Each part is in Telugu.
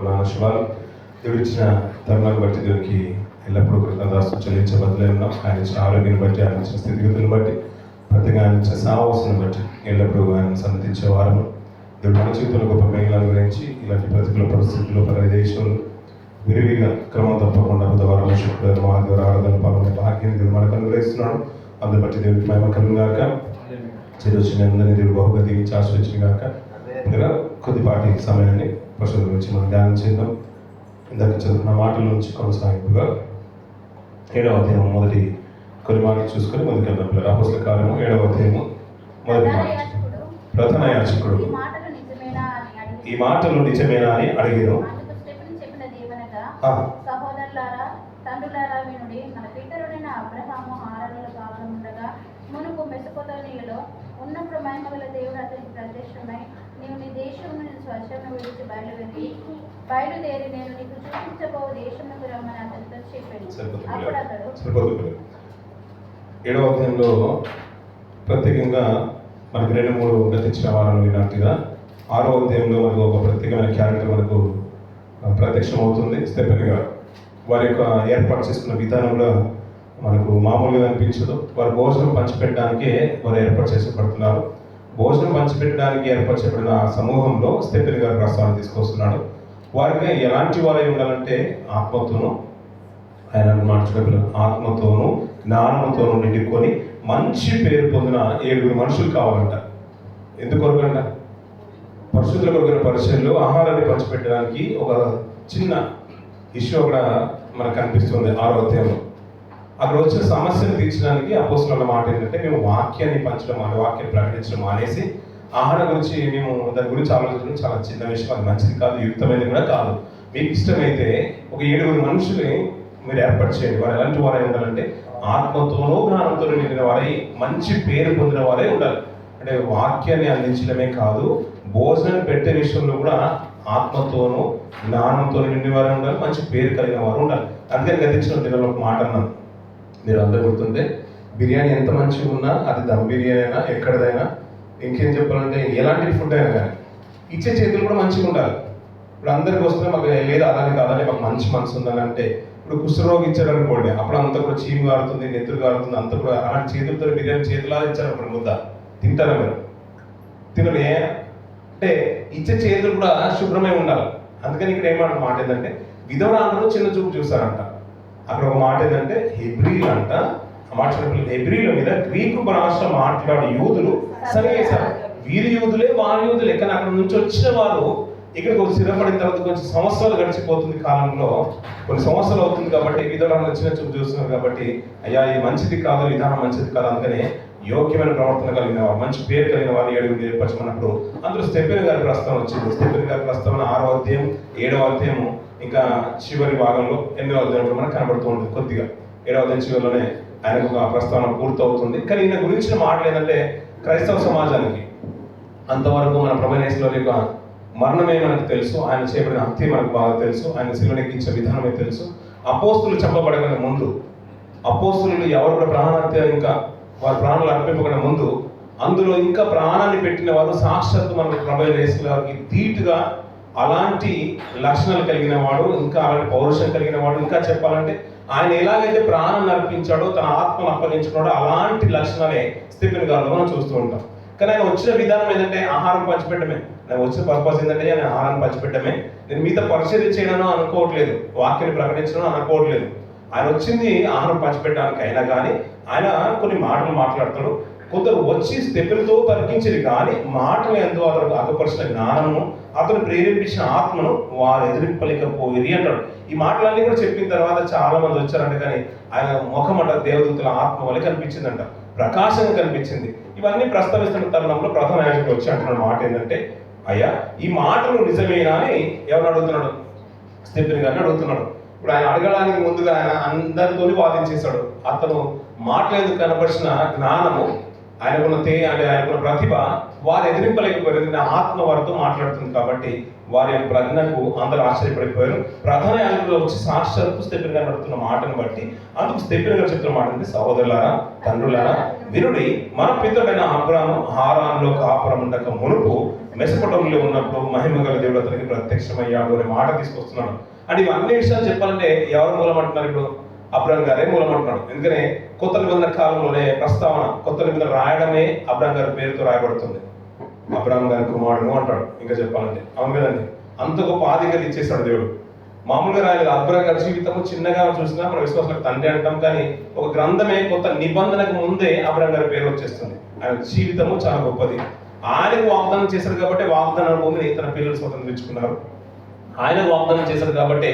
జ్ఞానశివాలు దేవుడు ఇచ్చిన తరుణాన్ని బట్టి దేవునికి ఎల్లప్పుడూ కృతజ్ఞతాస్తుతులు చెల్లించబద్దలే ఉన్నాం. ఆయన ఇచ్చిన ఆరోగ్యాన్ని బట్టి, ఆయన ఇచ్చిన స్థితిగతులను బట్టి, ప్రతిగా ఆయన ఇచ్చిన సాహసాన్ని బట్టి ఎల్లప్పుడూ ఆయన సన్నతించే వారము. దేవుడు మన జీవితంలో గొప్ప మేఘాలను గురించి ఇలాంటి ప్రతికూల పరిస్థితుల్లో దేశంలో విరివిగా క్రమం తప్పకుండా బుధవారం శుక్రవారం ఆదివారం ఆరాధన పాల్గొనే భాగ్యాన్ని దేవుడు మనకు అనుగ్రహిస్తున్నాడు. అందుని బట్టి దేవుడికి మహిమ కలుగును గాక. చిన్న దేవుడు బహుగా దీవించి ఆశ్రయించిన గాక. ఇంకా కొద్దిపాటి సమయాన్ని పరిశుద్ధ గురించి మనం ధ్యానం చేద్దాం. ఇందాక చదువుకున్న మాటల నుంచి కొనసాగింపుగా 7వ అధ్యాయం మొదటి కొన్ని మాటలు చూసుకొని ముందుకెళ్దాం. అపోస్తల కార్యము 7వ అధ్యాయము మొదటి మాట. ప్రధాన యాజకుడు ఈ మాటలు నిజమేనా అని అడిగాను. సహోదరులారా, తండ్రులారా వినుడి. మన పితరుడైన అబ్రహాము హారానుల కాలం ఉండగా మునుపు మెసొపొతామియాలో ఉన్నప్పుడు మహిమగల దేవుడు అతనికి ప్రత్యక్షమై, నీవు నీ దేశం నుండి స్వచ్ఛను విడిచి బయలుదేరి నేను నీకు చూపించబో దేశంకు రమ్మని అతనితో చెప్పాడు. అప్పుడు అతడు 7వ అధ్యాయంలో ప్రత్యేకంగా మనకు 2-3 గతించిన వారాలు విన్నట్టుగా 6వ అధ్యాయంలో మనకు ఒక ప్రత్యేకమైన క్యారెక్టర్ మనకు ప్రత్యక్షం అవుతుంది. స్టెఫెన్ గారు వారి యొక్క ఏర్పాటు చేసుకున్న విధానంలో మనకు మామూలుగా అనిపించదు. వారు భోజనం పంచిపెట్టడానికే వారు ఏర్పాటు చేసబడుతున్నారు. భోజనం పంచిపెట్టడానికి ఏర్పాటు చేయబడిన ఆ సమూహంలో స్టెఫెన్ గారు ప్రస్తావన తీసుకొస్తున్నాడు. వారికి ఎలాంటి వారై ఉండాలంటే ఆత్మతోనూ, ఆయన మాట్లాడే ఆత్మతోనూ జ్ఞానంతోనూ నిండుకొని మంచి పేరు పొందిన 7 మనుషులు కావాలంట. ఎందుకొరకంట? పరిశుద్ధుల కొరకైన పరిచయంలో ఆహారాన్ని పంచిపెట్టడానికి ఒక చిన్న ఇష్యూ కూడా మనకు కనిపిస్తుంది 6వ అధ్యాయంలో. అక్కడ వచ్చిన సమస్యను తీర్చడానికి అపోస్తలుల మాట ఏంటంటే, మేము వాక్యాన్ని పంచడం వాక్యాన్ని ప్రకటించడం మానేసి ఆహారం గురించి మేము దాని గురించి ఆలోచించడం చాలా చిన్న విషయం, అది మంచిది కాదు, యుక్తమైనది కూడా కాదు. మీకు ఇష్టమైతే ఒక 7 మనుషుల్ని మీరు ఏర్పాటు చేయండి. వారు ఎలాంటి వారై ఉండాలంటే ఆత్మతోనూ జ్ఞానంతోనూ నిండిన వారై మంచి పేరు పొందిన వారే ఉండాలి. అంటే వాక్యాన్ని అందించడమే కాదు, భోజనాన్ని పెట్టే విషయంలో కూడా ఆత్మతోనూ జ్ఞానంతో నిండిన వారే ఉండాలి, మంచి పేరు కలిగిన వారు ఉండాలి. అందుకని గతించిన దినంలో ఒక మాట అన్నాను, మీరు అందరూ గుర్తుంటే, బిర్యానీ ఎంత మంచిగా ఉన్నా అది దమ్ బిర్యానీ అయినా ఎక్కడిదైనా ఇంకేం చెప్పాలంటే ఎలాంటి ఫుడ్ అయినా కానీ ఇచ్చే చేతులు కూడా మంచిగా ఉండాలి. ఇప్పుడు అందరికి వస్తే మాకు లేదు అలానే కాదని మాకు మంచి మనసు ఉందని అంటే, ఇప్పుడు కుష్ఠరోగి ఇచ్చారు అనుకోండి, అప్పుడు అంతా కూడా చీము కారుతుంది, నెత్తురు కారుతుంది, అంతా కూడా అలాంటి చేతులతో బిర్యానీ చేతులా ఇచ్చారు అనుకోండి, ముద్ద తింటారా మీరు? తినలే. అంటే ఇచ్చే చేతులు కూడా శుభ్రమై ఉండాలి. అందుకని ఇక్కడ ఏమాట మాట ఏంటంటే, విధవరాలను చిన్న చూపు చూసారంట. అక్కడ ఒక మాట ఏంటంటే హెబ్రీలు అంట. ఆ మాట హెబ్రీల మీద గ్రీకు భాష మాట్లాడే యూదులు సరిగేశారు. వీరి యూదులే వారి యూదులే, కానీ అక్కడ నుంచి వచ్చిన వారు ఇక్కడికి ఒక స్థిరపడిన తర్వాత కొంచెం సంవత్సరాలు గడిచిపోతుంది, కాలంలో కొన్ని సంవత్సరాలు అవుతుంది కాబట్టి విధవరాలను చిన్న చూపు చూస్తున్నారు కాబట్టి, అయ్యా ఇది మంచిది కాదు, విధానం మంచిది కాదు, అందుకనే యోగ్యమైన ప్రవర్తన కలిగిన వారు, మంచి పేరు కలిగిన వారు 7 ఏర్పరచమన్నప్పుడు అందులో స్టెఫెన్ గారి ప్రస్తావన వచ్చింది. స్టెఫెన్ గారి ప్రస్తావన 6వ అధ్యాయం 7వ అధ్యాయము ఇంకా చివరి భాగంలో 8వ అధ్యాయంలో మనకు కనబడుతూ ఉంటుంది. కొద్దిగా 7వ అధ్యాయం చివరిలోనే ఆయనకు ఒక ప్రస్తావన పూర్తవుతుంది. కానీ ఈయన గురించిన మాటలు ఏంటంటే, క్రైస్తవ సమాజానికి అంతవరకు మన ప్రభువైన యేసు యొక్క మరణమే మనకు తెలుసు, ఆయన చేయబడిన హత్య మనకు బాగా తెలుసు, ఆయన శిలువనెక్కించే విధానమే తెలుసు. అపోస్తులు చంపబడకనే ముందు, అపోస్తులు ఎవరు కూడా ప్రాణహత్య ఇంకా వారి ప్రాణాలు అర్పింపకనే ముందు అందులో ఇంకా ప్రాణాన్ని పెట్టిన వారు సాక్షాత్తు మన ప్రభువైన యేసు గారికి ధీటుగా అలాంటి లక్షణాలు కలిగిన వాడు, ఇంకా అలాంటి పౌరుషం కలిగిన వాడు, ఇంకా చెప్పాలంటే ఆయన ఎలాగైతే ప్రాణాన్ని అర్పించాడో తన ఆత్మను అప్పగించుకున్నాడో అలాంటి లక్షణాలే స్టెఫెన్ గారిలో మనం చూస్తూ ఉంటాం. కానీ ఆయన వచ్చిన విధానం ఏంటంటే ఆహారం పంచిపెట్టమే. నేను వచ్చిన పర్పస్ ఏంటంటే ఆయన ఆహారం పంచిపెట్టమే. నేను మీతో పరిచయం చేయడం అనుకోవట్లేదు, వాక్యాన్ని ప్రకటించడం అనుకోవట్లేదు. ఆయన వచ్చింది ఆహారం పంచిపెట్టడానికి. అయినా కానీ ఆయన కొన్ని మాటలు మాట్లాడతాడు. కొందరు వచ్చి స్టెఫెన్తో తర్కించేది కానీ మాటలు ఎంతో అతను అగపరిచిన జ్ఞానము, అతను ప్రేరేపించిన ఆత్మను వారు ఎదిరింపలేకపోయేది అంటాడు. ఈ మాటలన్నీ కూడా చెప్పిన తర్వాత చాలా మంది వచ్చారంట, కానీ ఆయన ముఖం అంట దేవదూతల ఆత్మ వల్ల కనిపించిందంట, ప్రకాశంగా కనిపించింది. ఇవన్నీ ప్రస్తావిస్తున్న తరుణంలో ప్రధాన యాజకుడు వచ్చి అంటున్న మాట ఏంటంటే, అయ్యా ఈ మాటలు నిజమేనా అని ఎవరు అడుగుతున్నాడు? స్టెఫెన్ గారిని అడుగుతున్నాడు. ఇప్పుడు ఆయన అడగడానికి ముందుగా ఆయన అందరితో వాదించేశాడు. అతను మాటలేదు కనపరిచిన జ్ఞానము, ఆయనకున్న ఆయనకున్న ప్రతిభ వారు ఎదిరింపలేకపోయారు. నా ఆత్మ వారితో మాట్లాడుతుంది కాబట్టి వారి యొక్క ప్రజ్ఞకు అందరూ ఆశ్చర్యపడిపోయారు. ప్రధాన యాజకుడు వచ్చి సాక్షాత్తు స్టెఫెన్ గారు నడుతున్న మాటను బట్టి అందుకు స్టెఫెన్ గారు చెప్తున్న మాట అంటే, సహోదరులారా, తండ్రులారా, వినుడి. మన పితరుడైన అబ్రాము హారానులో కాపురం ఉండక మునుపు మెసొపొటేమియాలో ఉన్నప్పుడు మహిమ గల దేవుడు అతనికి ప్రత్యక్షమయ్యాడు అనే మాట తీసుకొస్తున్నాడు. అంటే ఇవన్నీ విషయాలు చెప్పాలంటే ఎవరు మూలం అంటున్నారు? ఇప్పుడు అబ్రహాం గారే మూలం అంటున్నాడు. ఎందుకనే కొత్త నిబంధన కాలంలోనే ప్రస్తావన కొత్త నిబంధన రాయడమే అబ్రహాం గారి పేరుతో రాయబడుతుంది. అబ్రహాం గారి కుమారుడు అంటాడు. ఇంకా చెప్పాలంటే అవును కదండి, అంత గొప్ప ఆధిక్యత ఇచ్చేస్తాడు దేవుడు. మామూలుగా రాయలేదు. అబ్రహాం గారి జీవితము చిన్నగా చూసినా మన విశ్వాసాలకు తండ్రి అంటాం, కానీ ఒక గ్రంథమే కొత్త నిబంధనకు ముందే అబ్రహాం గారి పేరు వచ్చేస్తుంది. ఆయన జీవితము చాలా గొప్పది. ఆయనకు వాగ్దానం చేశారు కాబట్టి వాగ్దానం భూమిని తన పిల్లలు స్వతంత్రించుకున్నారు. ఆయనకు వాగ్దానం చేశారు కాబట్టి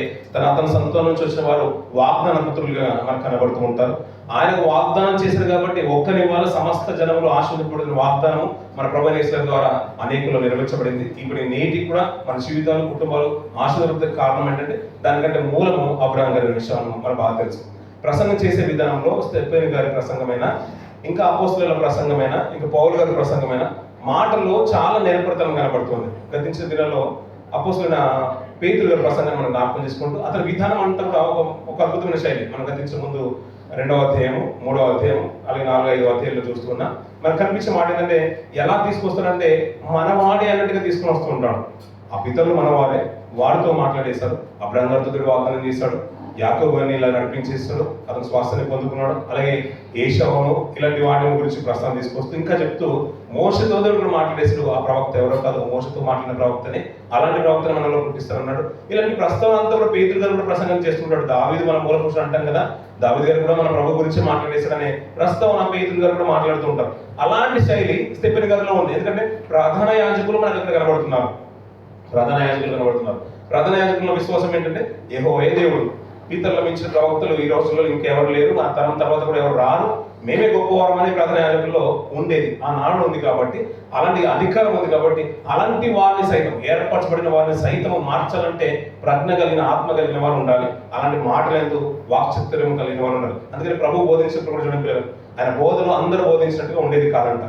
అతని సంతానం నుంచి వచ్చిన వారు వాగ్దాన పుత్రులుగా మనకు కనబడుతూ ఉంటారు. ఆయనకు వాగ్దానం చేశారు కాబట్టి ఒక్కని వాళ్ళ సమస్త జనములు ఆశీర్వదించబడిన వాగ్దానం మన ప్రభువైన యేసు ద్వారా అనేకులు నెరవేర్చబడింది. ఇప్పుడు నేటికి కూడా మన జీవితాలు కుటుంబాలు ఆశీర్వాదానికి కారణం ఏంటంటే దానికంటే మూలము అబ్రహాం గారి విషయాలను మనకు బాగా తెలుసు. ప్రసంగం చేసే విధానంలో స్టెఫెన్ గారి ప్రసంగమైన, ఇంకా అపోస్తలుల ప్రసంగమైన, ఇంకా పౌలు గారి ప్రసంగమైన మాటల్లో చాలా నిరపరతనం కనబడుతుంది. గతించిన దినాల్లో అపోస్తలుడైన పేతురు గారి ప్రసంగాన్ని మనం జ్ఞాపకం చేసుకుంటూ అతని విధానం అంతా కూడా ఒక అద్భుతమైన శైలి. మనం గతించిన ముందు 2వ అధ్యాయము, 3వ అధ్యాయం, అలాగే 4, 5 అధ్యాయంలో చూస్తున్నా మనకు కనిపించే మాట ఏంటంటే ఎలా తీసుకొస్తాడంటే మనవాడే అన్నట్టుగా తీసుకొని వస్తూ ఉంటాడు. ఆ పితరులు మనవారే, వారితో మాట్లాడేశాడు. అబ్రహాం గారితో వాగ్దానం చేశాడు. యాకోబు అని ఇలా నడిపించేస్తాడు, అతను స్వాస్థ్యాన్ని పొందుకున్నాడు. అలాగే ఏషావును ఇలాంటి వాటి గురించి ప్రస్తావన తీసుకొస్తూ ఇంకా చెప్తూ మోషతో కూడా మాట్లాడేసాడు. ఆ ప్రవక్త ఎవరో కాదు, మోషతో మాట్లాడిన ప్రవక్తనే. అలాంటి ప్రవక్తను మనలో పుట్టిస్తారన్నాడు. ఇలాంటి ప్రస్తావన అంతా కూడా పేతురు గారు కూడా ప్రసంగం చేస్తుంటాడు. దావీదు మన మూల పురుషుడు అంటాం కదా, దావీదు గారు కూడా మన ప్రభు గురించి మాట్లాడేశాడనే ప్రస్తావన పేతురు గారు కూడా మాట్లాడుతూ ఉంటారు. అలాంటి శైలి స్టెఫెన్ గారిలో ఉంది. ఎందుకంటే ప్రధాన యాజకులు మనకు ఇక్కడ కనబడుతున్నారు. ప్రధాన యాజకుల విశ్వాసం ఏంటంటే యెహోవాయే దేవుడు, పితరుల మించిన ప్రవక్తలు ఈ రోజుల్లో ఇంకెవరు లేరు, ఆ తరం తర్వాత కూడా ఎవరు రారు, మేమే గొప్పవారం అని ప్రధాన యాజకుల్లో ఉండేది. ఆ నాడు ఉంది కాబట్టి, అలాంటి అధికారం ఉంది కాబట్టి, అలాంటి వారిని సైతం, ఏర్పరచబడిన వారిని సైతం మార్చాలంటే ప్రజ్ఞ కలిగిన, ఆత్మ కలిగిన వారు ఉండాలి. అలాంటి మాటలందు వాక్చతుర్యం కలిగిన వారు ఉండాలి. అందుకని ప్రభు బోధించినప్పుడు కూడా చూడండి, ఆయన బోధనలు అందరూ బోధించినట్టుగా ఉండేది కాదంట.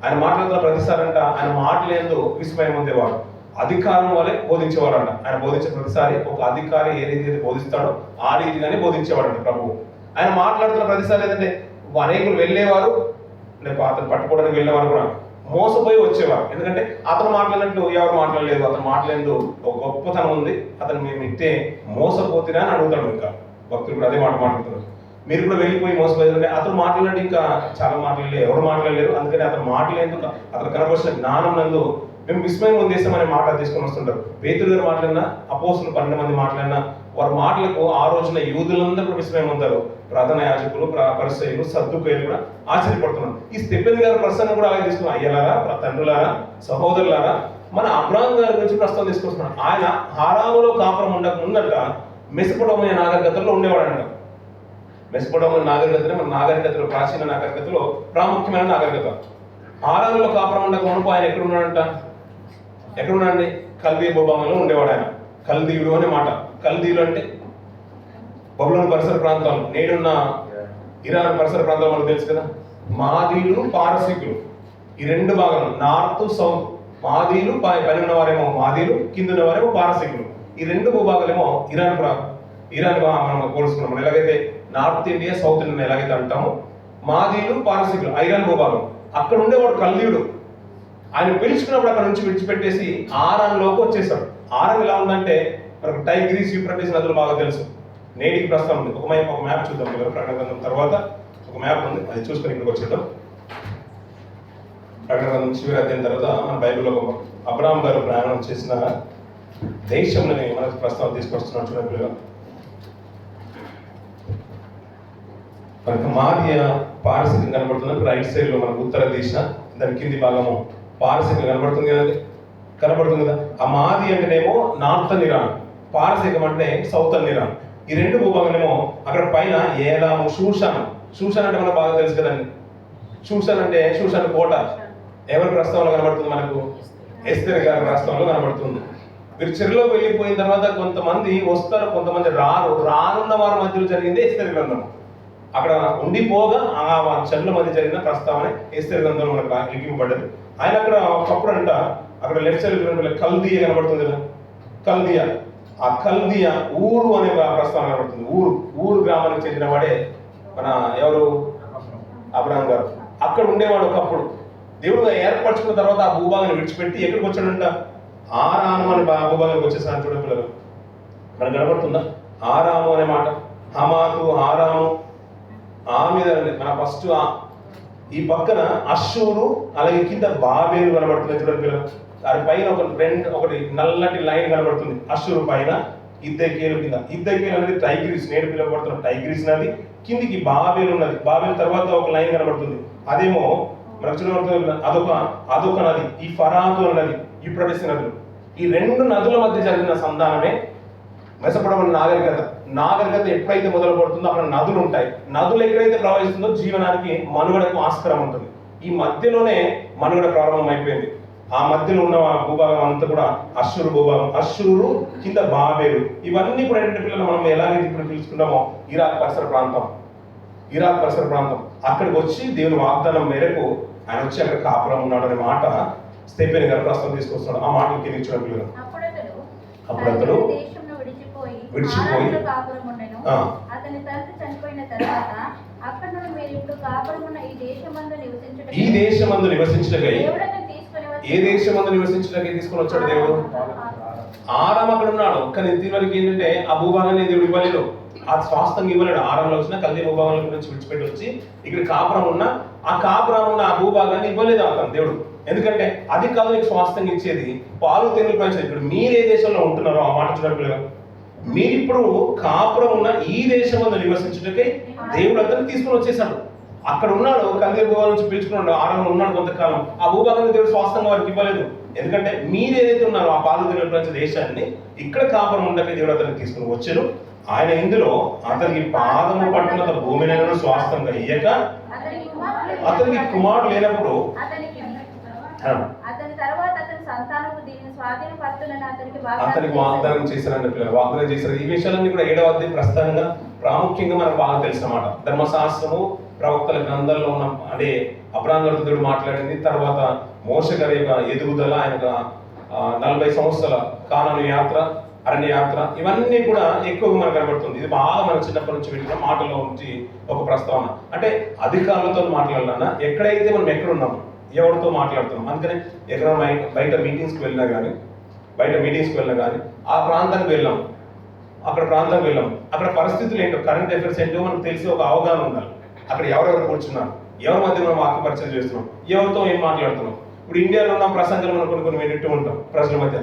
ఆయన మాట్లాడుతున్న ప్రతిసారంట ఆయన మాటలందు విస్మయం ఉండేవాడు. అధికారం వల్లే బోధించేవాడంట. ఆయన బోధించే ప్రతిసారి ఒక అధికారి ఏ రీతి బోధిస్తాడో ఆ రీతిగానే బోధించేవాడంట ప్రభువు. ఆయన మాట్లాడుతున్న ప్రతిసారి ఏంటంటే అనేకులు వెళ్ళేవారు, లేక అతను పట్టుకోవడానికి వెళ్ళేవారు కూడా మోసపోయి వచ్చేవారు. ఎందుకంటే అతను మాట్లాడినట్టు ఎవరు మాట్లాడలేదు, అతను మాట్లాడేందుకు ఒక గొప్పతనం ఉంది, అతను మేము ఇట్టే మోసపోతున్నా అని అడుగుతాడు. ఇంకా భక్తులు కూడా అదే మాట మాట్లాడుతున్నారు. మీరు కూడా వెళ్ళిపోయి మోసపోయిందంటే అతను మాట్లాడినట్టు ఇంకా చాలా మాట్లాడలేదు, ఎవరు మాట్లాడలేరు. అందుకని అతను మాట్లాడేందుకు అతను కనబడిన జ్ఞానం నందు మేము విస్మయం పొందేస్తాం అనే మాట తీసుకొని వస్తుంటారు. పేతురు గారు మాట్లాడినా, అపోస్తులు 12 మంది మాట్లాడినా వారి మాటలకు ఆ రోజున యూదులందరూ కూడా విస్మయం పొందారు. ప్రధాన యాజకులు, పరిసయ్యులు, సద్దుకయ్యులు కూడా ఆశ్చర్యపడుతున్నారు. ఈ స్టెఫెన్ గారి ప్రసంగం కూడా అలాగే తీసుకున్నారు. అయ్యలారా, తండ్రులారా, సహోదరులారా, మన అబ్రహాం గారి గురించి ప్రస్తావన తీసుకొస్తున్నాడు. ఆయన హారాములో కాపురం ఉండక ముందట మెసొపొటేమియా నాగరికతలో ఉండేవాడంట. మెసొపొటేమియా నాగరికతనే మన నాగరికతలో, ప్రాచీన నాగరికతలో ప్రాముఖ్యమైన నాగరికత. హారాములో కాపురం ఉండక మునుపు ఆయన ఎక్కడున్నాడండి? కల్దీ భూభాగంలో ఉండేవాడు ఆయన. కల్దీయుడు అనే మాట. కల్దీయులు అంటే బబులోను పరిసర ప్రాంతాలు, నేడున్న ఇరాన్ పరిసర ప్రాంతాలు మనకు తెలుసు కదా. మాదీలు, పారసీకులు, ఈ 2 భాగాలు, నార్త్ సౌత్. మాదీలు పైన ఉన్నవారేమో మాదీలు, కింద ఉన్నవారేమో పారసీకులు. ఈ 2 భూభాగాలేమో ఇరాన్ మనం పోల్చుకున్నాం. మనం ఎలాగైతే నార్త్ ఇండియా, సౌత్ ఇండియా ఎలాగైతే అంటామో, మాదీలు, పారసీకులు ఐరాన్ భూభాగం. అక్కడ ఉండేవాడు కల్దీయుడు. ఆయన పిలుచుకున్నప్పుడు అక్కడ నుంచి విడిచిపెట్టేసి ఆరాన్లోకి వచ్చేసాడు. ఆరాన్ ఎలా ఉందంటే మనకు టైగ్రీస్, యూఫ్రటీస్ నదులు బాగా తెలుసు. నేటికి ప్రస్తుతం ఉంది. ఒక మ్యాప్ చూద్దాం. ప్రకటన గ్రంథం తర్వాత ఒక మ్యాప్ ఉంది, అది చూసుకొని ఇక్కడికి వచ్చేద్దాం. ప్రకటన గ్రంథం చివరి అధ్యాయం తర్వాత మన బైబిల్లో అబ్రహాం గారు ప్రయాణం చేసిన దేశంలోని మనకు ప్రస్తావన తీసుకొస్తున్నాం. చూడండి, మనకు మాదియా పారసీకం కనబడుతుంది. రైట్ సైడ్ లో మనకు ఉత్తర దిశ, దాని కింది భాగము పారసీకం కనబడుతుంది కదా. ఆ మాది అంటేనేమో నార్థన్ ఇరాన్, పారసీకం అంటే సౌతర్న్ ఇరాన్. ఈ 2 భూభాగాలేమో అక్కడ పైన ఏలాము, షూషాన్ అంటే మనకు బాగా తెలుసు కదండి. షూషాన్ కోట ఎవరి ప్రస్తావనలో కనబడుతుంది? మనకు ఎస్తేర్ గారి ప్రస్తావనలో కనబడుతుంది. మీరు చెరువులోకి వెళ్ళిపోయిన తర్వాత కొంతమంది వస్తారు, కొంతమంది రారు. రానున్న వారి మధ్యలో జరిగింది ఎస్తేర్ గ్రంథం. అక్కడ ఉండిపోగా ఆ చెట్ల మధ్య జరిగిన ప్రస్తావన ఎస్తేర్ గ్రంథంలో మనకు లిఖింపబడ్డది. ఆయన అక్కడ ఒకప్పుడు అంట అక్కడ లెఫ్ట్ సైడ్ కల్దీయ కనబడుతుంది కదా. కల్దీయ, ఆ కల్దీయ ఊరు అనే ప్రస్తావన కనబడుతుంది. ఊరు గ్రామానికి చెందిన వాడే మన ఎవరు? అబ్రహాం గారు. అక్కడ ఉండేవాడు ఒకప్పుడు. దేవుడు ఏర్పరచుకున్న తర్వాత ఆ భూభాగాన్ని విడిచిపెట్టి ఎక్కడికి వచ్చాడంట? ఆరాము అనే భూభాగానికి వచ్చేసాను. చూడండి పిల్లలు, మనకు కనబడుతుందా ఆరాము అనే మాట? హమాతు, ఆరాము, ఆ మీద మన ఫస్ట్ ఈ పక్కన అశ్షూరు, అలాగే కింద బాబేలు కనబడుతుంది. చూడండి పిల్లలు, దాని పైన ఒకటి నల్లటి లైన్ కనబడుతుంది. అశ్షూరు పైన ఇద్దకేలు, కింద ఇద్దకేలు అనేది టైగ్రీస్, నేడు పిలువబడుతున్న టైగ్రీస్ నది. కిందికి బాబేలు ఉన్నది. బాబేలు తర్వాత ఒక లైన్ కనబడుతుంది, అదేమో మనకు చూడబడుతుంది అదొక నది. ఈ ఫరాతు అన్నది, యూఫ్రటీస్ నదులు. ఈ రెండు నదుల మధ్య జరిగిన సంధానమే మెసపొటేమియా నాగరికత ఎప్పుడైతే మొదలు పడుతుందో అక్కడ నదులు ఉంటాయి. నదులు ఎక్కడైతే ప్రవహిస్తుందో జీవనానికి, మనుగడకు ఆస్కారం ఉంటుంది. ఈ మధ్యలోనే మనుగడ ప్రారంభం అయిపోయింది. ఆ మధ్యలో ఉన్న భూభాగం అంతా కూడా అశ్షూరు భూభాగం. అశ్షూరు కింద బాబేలు, ఇవన్నీ కూడా ఏంటంటే పిల్లలు మనం ఎలాగైతే ఇప్పుడు పిలుచుకుంటామో ఇరాక్ పరిసర ప్రాంతం అక్కడికి వచ్చి దేవుని వాగ్దానం మేరకు ఆయన వచ్చి అక్కడ కాపురం ఉన్నాడు అనే మాట స్టెఫెన్ గారు ప్రస్తుతం తీసుకొస్తున్నాడు. ఆ మాటలు కింద చూడండి పిల్లలు. అప్పుడు అతడు విడిచిపోయి అతని తండ్రి చనిపోయిన తర్వాత అక్కడి నుండి మీరు ఇప్పుడు కాపురమున్న ఈ దేశమందు నివసించుటకై ఏ దేశమందు నివసించుటకై తీసుకొని వచ్చాడు దేవుడు? ఆరాము అక్కడ ఉన్నాడు, కానీ ఇంతవరకు ఏంటంటే ఆ భూభాగాన్ని దేవుడు ఇవ్వలేదు, ఆ స్వాస్థంగా ఇవ్వలేడు. ఆరంలో వచ్చిన కల్దీ భూభాగం నుంచి విడిచిపెట్టి వచ్చి ఇక్కడ కాపురం ఉన్న ఆ భూభాగాన్ని ఇవ్వలేదు అతను దేవుడు. ఎందుకంటే అది కాదు నీకు స్వాస్థంగా ఇచ్చేది, పాలు తేనెలు పంచేది. ఇప్పుడు మీరు ఏ దేశంలో ఉంటున్నారో ఆ మాట చూడండి పిల్లలు. మీరు ఇప్పుడు కాపురం ఉన్న ఈ దేశంలో నివసించుటకై దేవుడు అతన్ని తీసుకొని వచ్చేసాడు. అక్కడ ఉన్నాడు, కల్దీ భూభాగం నుంచి పిలుచుకున్నాడు, ఆరంలో ఉన్నాడు కొంతకాలం. ఆ భూభాగాన్ని దేవుడు స్వాస్థంగా వారికి ఇవ్వలేదు. ఎందుకంటే మీరు ఏదైతే ఉన్నారో ఆ పాలు తేనెలు పంచే దేశాన్ని ఇక్కడ కాపురం ఉండకే దేవుడు అతన్ని తీసుకుని వచ్చారు. ఆయన ఇందులో అతనికి పాదము పట్టినంత భూమిని స్వాస్థంగా ఇయ్యక అతనికి కుమారుడు లేనప్పుడు అతనికి వాగ్దానం చేశారంటే పిల్లలు, వాగ్దానం చేశారు. ఈ విషయాలన్నీ కూడా 7వ అధ్యాయం ప్రస్తుతంగా ప్రాముఖ్యంగా మనకు బాగా తెలిసినమాట. ధర్మశాస్త్రము, ప్రవక్తల గ్రంథాల్లో ఉన్న అంటే అబ్రాహాము గారితో దేవుడు మాట్లాడింది. తర్వాత మోషే గారి యొక్క ఎదుగుదల, ఆయన 40 సంవత్సరాల కానాను యాత్ర, అరణ్య యాత్ర, ఇవన్నీ కూడా ఎక్కువగా మనకు కనబడుతుంది. ఇది బాగా మన చిన్నప్పటి నుంచి వింటున్న మాటల్లో నుంచి ఒక ప్రస్తావన. అంటే అధికారులతో మాట్లాడాలన్నా ఎక్కడైతే మనం ఎక్కడున్నాము, ఎవరితో మాట్లాడుతున్నాం. అందుకని ఎక్కడ బయట మీటింగ్స్కి వెళ్ళినా కానీ ఆ ప్రాంతానికి వెళ్ళాం, అక్కడ పరిస్థితులు ఏంటో, కరెంట్ అఫైర్స్ ఏంటో మనకు తెలిసి ఒక అవగాహన ఉండాలి. అక్కడ ఎవరెవరు కూర్చున్నారు, ఎవరి మధ్య మనం వాక్యపరిచయం చేస్తున్నాం, ఎవరితో ఏం మాట్లాడుతున్నాం. ఇప్పుడు ఇండియాలో ఉన్న ప్రసంగాలు మనం కొన్ని వింటూ ఉంటాం ప్రజల మధ్య.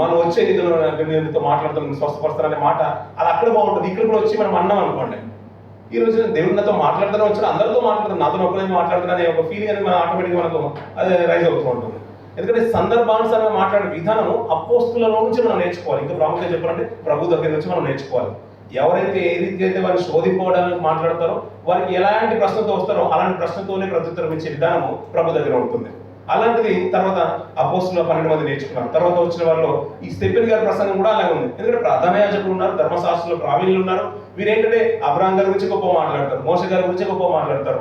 మనం వచ్చే నిధులతో మాట్లాడుతున్నాం, స్వస్థపరుస్తారనే మాట అది అక్కడ బాగుంటుంది. ఇక్కడ కూడా వచ్చి మనం అన్నాం అనుకోండి, ఈ రోజు దేవుడు నాతో మాట్లాడుతూనే వచ్చాడు, అందరితో మాట్లాడుతాను, నాతో ఒక్కనే మాట్లాడుతున్నా ఒక ఫీలింగ్ అనేది మన ఆటోమేటిక్గా మనకు అది రైజ్ అవుతూ ఉంటుంది. ఎందుకంటే సందర్భానుసారంగా మాట్లాడే విధానం అపోస్తులలో నుంచి మనం నేర్చుకోవాలి. ఇంకా ప్రాముఖ్యంగా చెప్పాలంటే ప్రభు దగ్గర నుంచి మనం నేర్చుకోవాలి. ఎవరైతే ఏ రీతి అయితే వారిని శోధిపోవడానికి మాట్లాడతారో, వారికి ఎలాంటి ప్రశ్నతో వస్తారో అలాంటి ప్రశ్నతోనే ప్రత్యుత్తరం ఇచ్చే విధానము ప్రభు దగ్గర ఉంటుంది. అలాంటిది తర్వాత అపోస్తుల 12 మంది నేర్చుకున్నారు. తర్వాత వచ్చిన వాళ్ళు ఈ స్టెఫెన్ గారి ప్రసంగం కూడా అలాగే ఉంది. ఎందుకంటే ప్రధాన యాజకులు ఉన్నారు, ధర్మశాస్త్రంలో ప్రావీణ్యులు ఉన్నారు. వీరేంటంటే అబ్రాహాము గారి గురించి గొప్ప మాట్లాడతారు, మోషే గారి గురించి గొప్ప మాట్లాడతారు.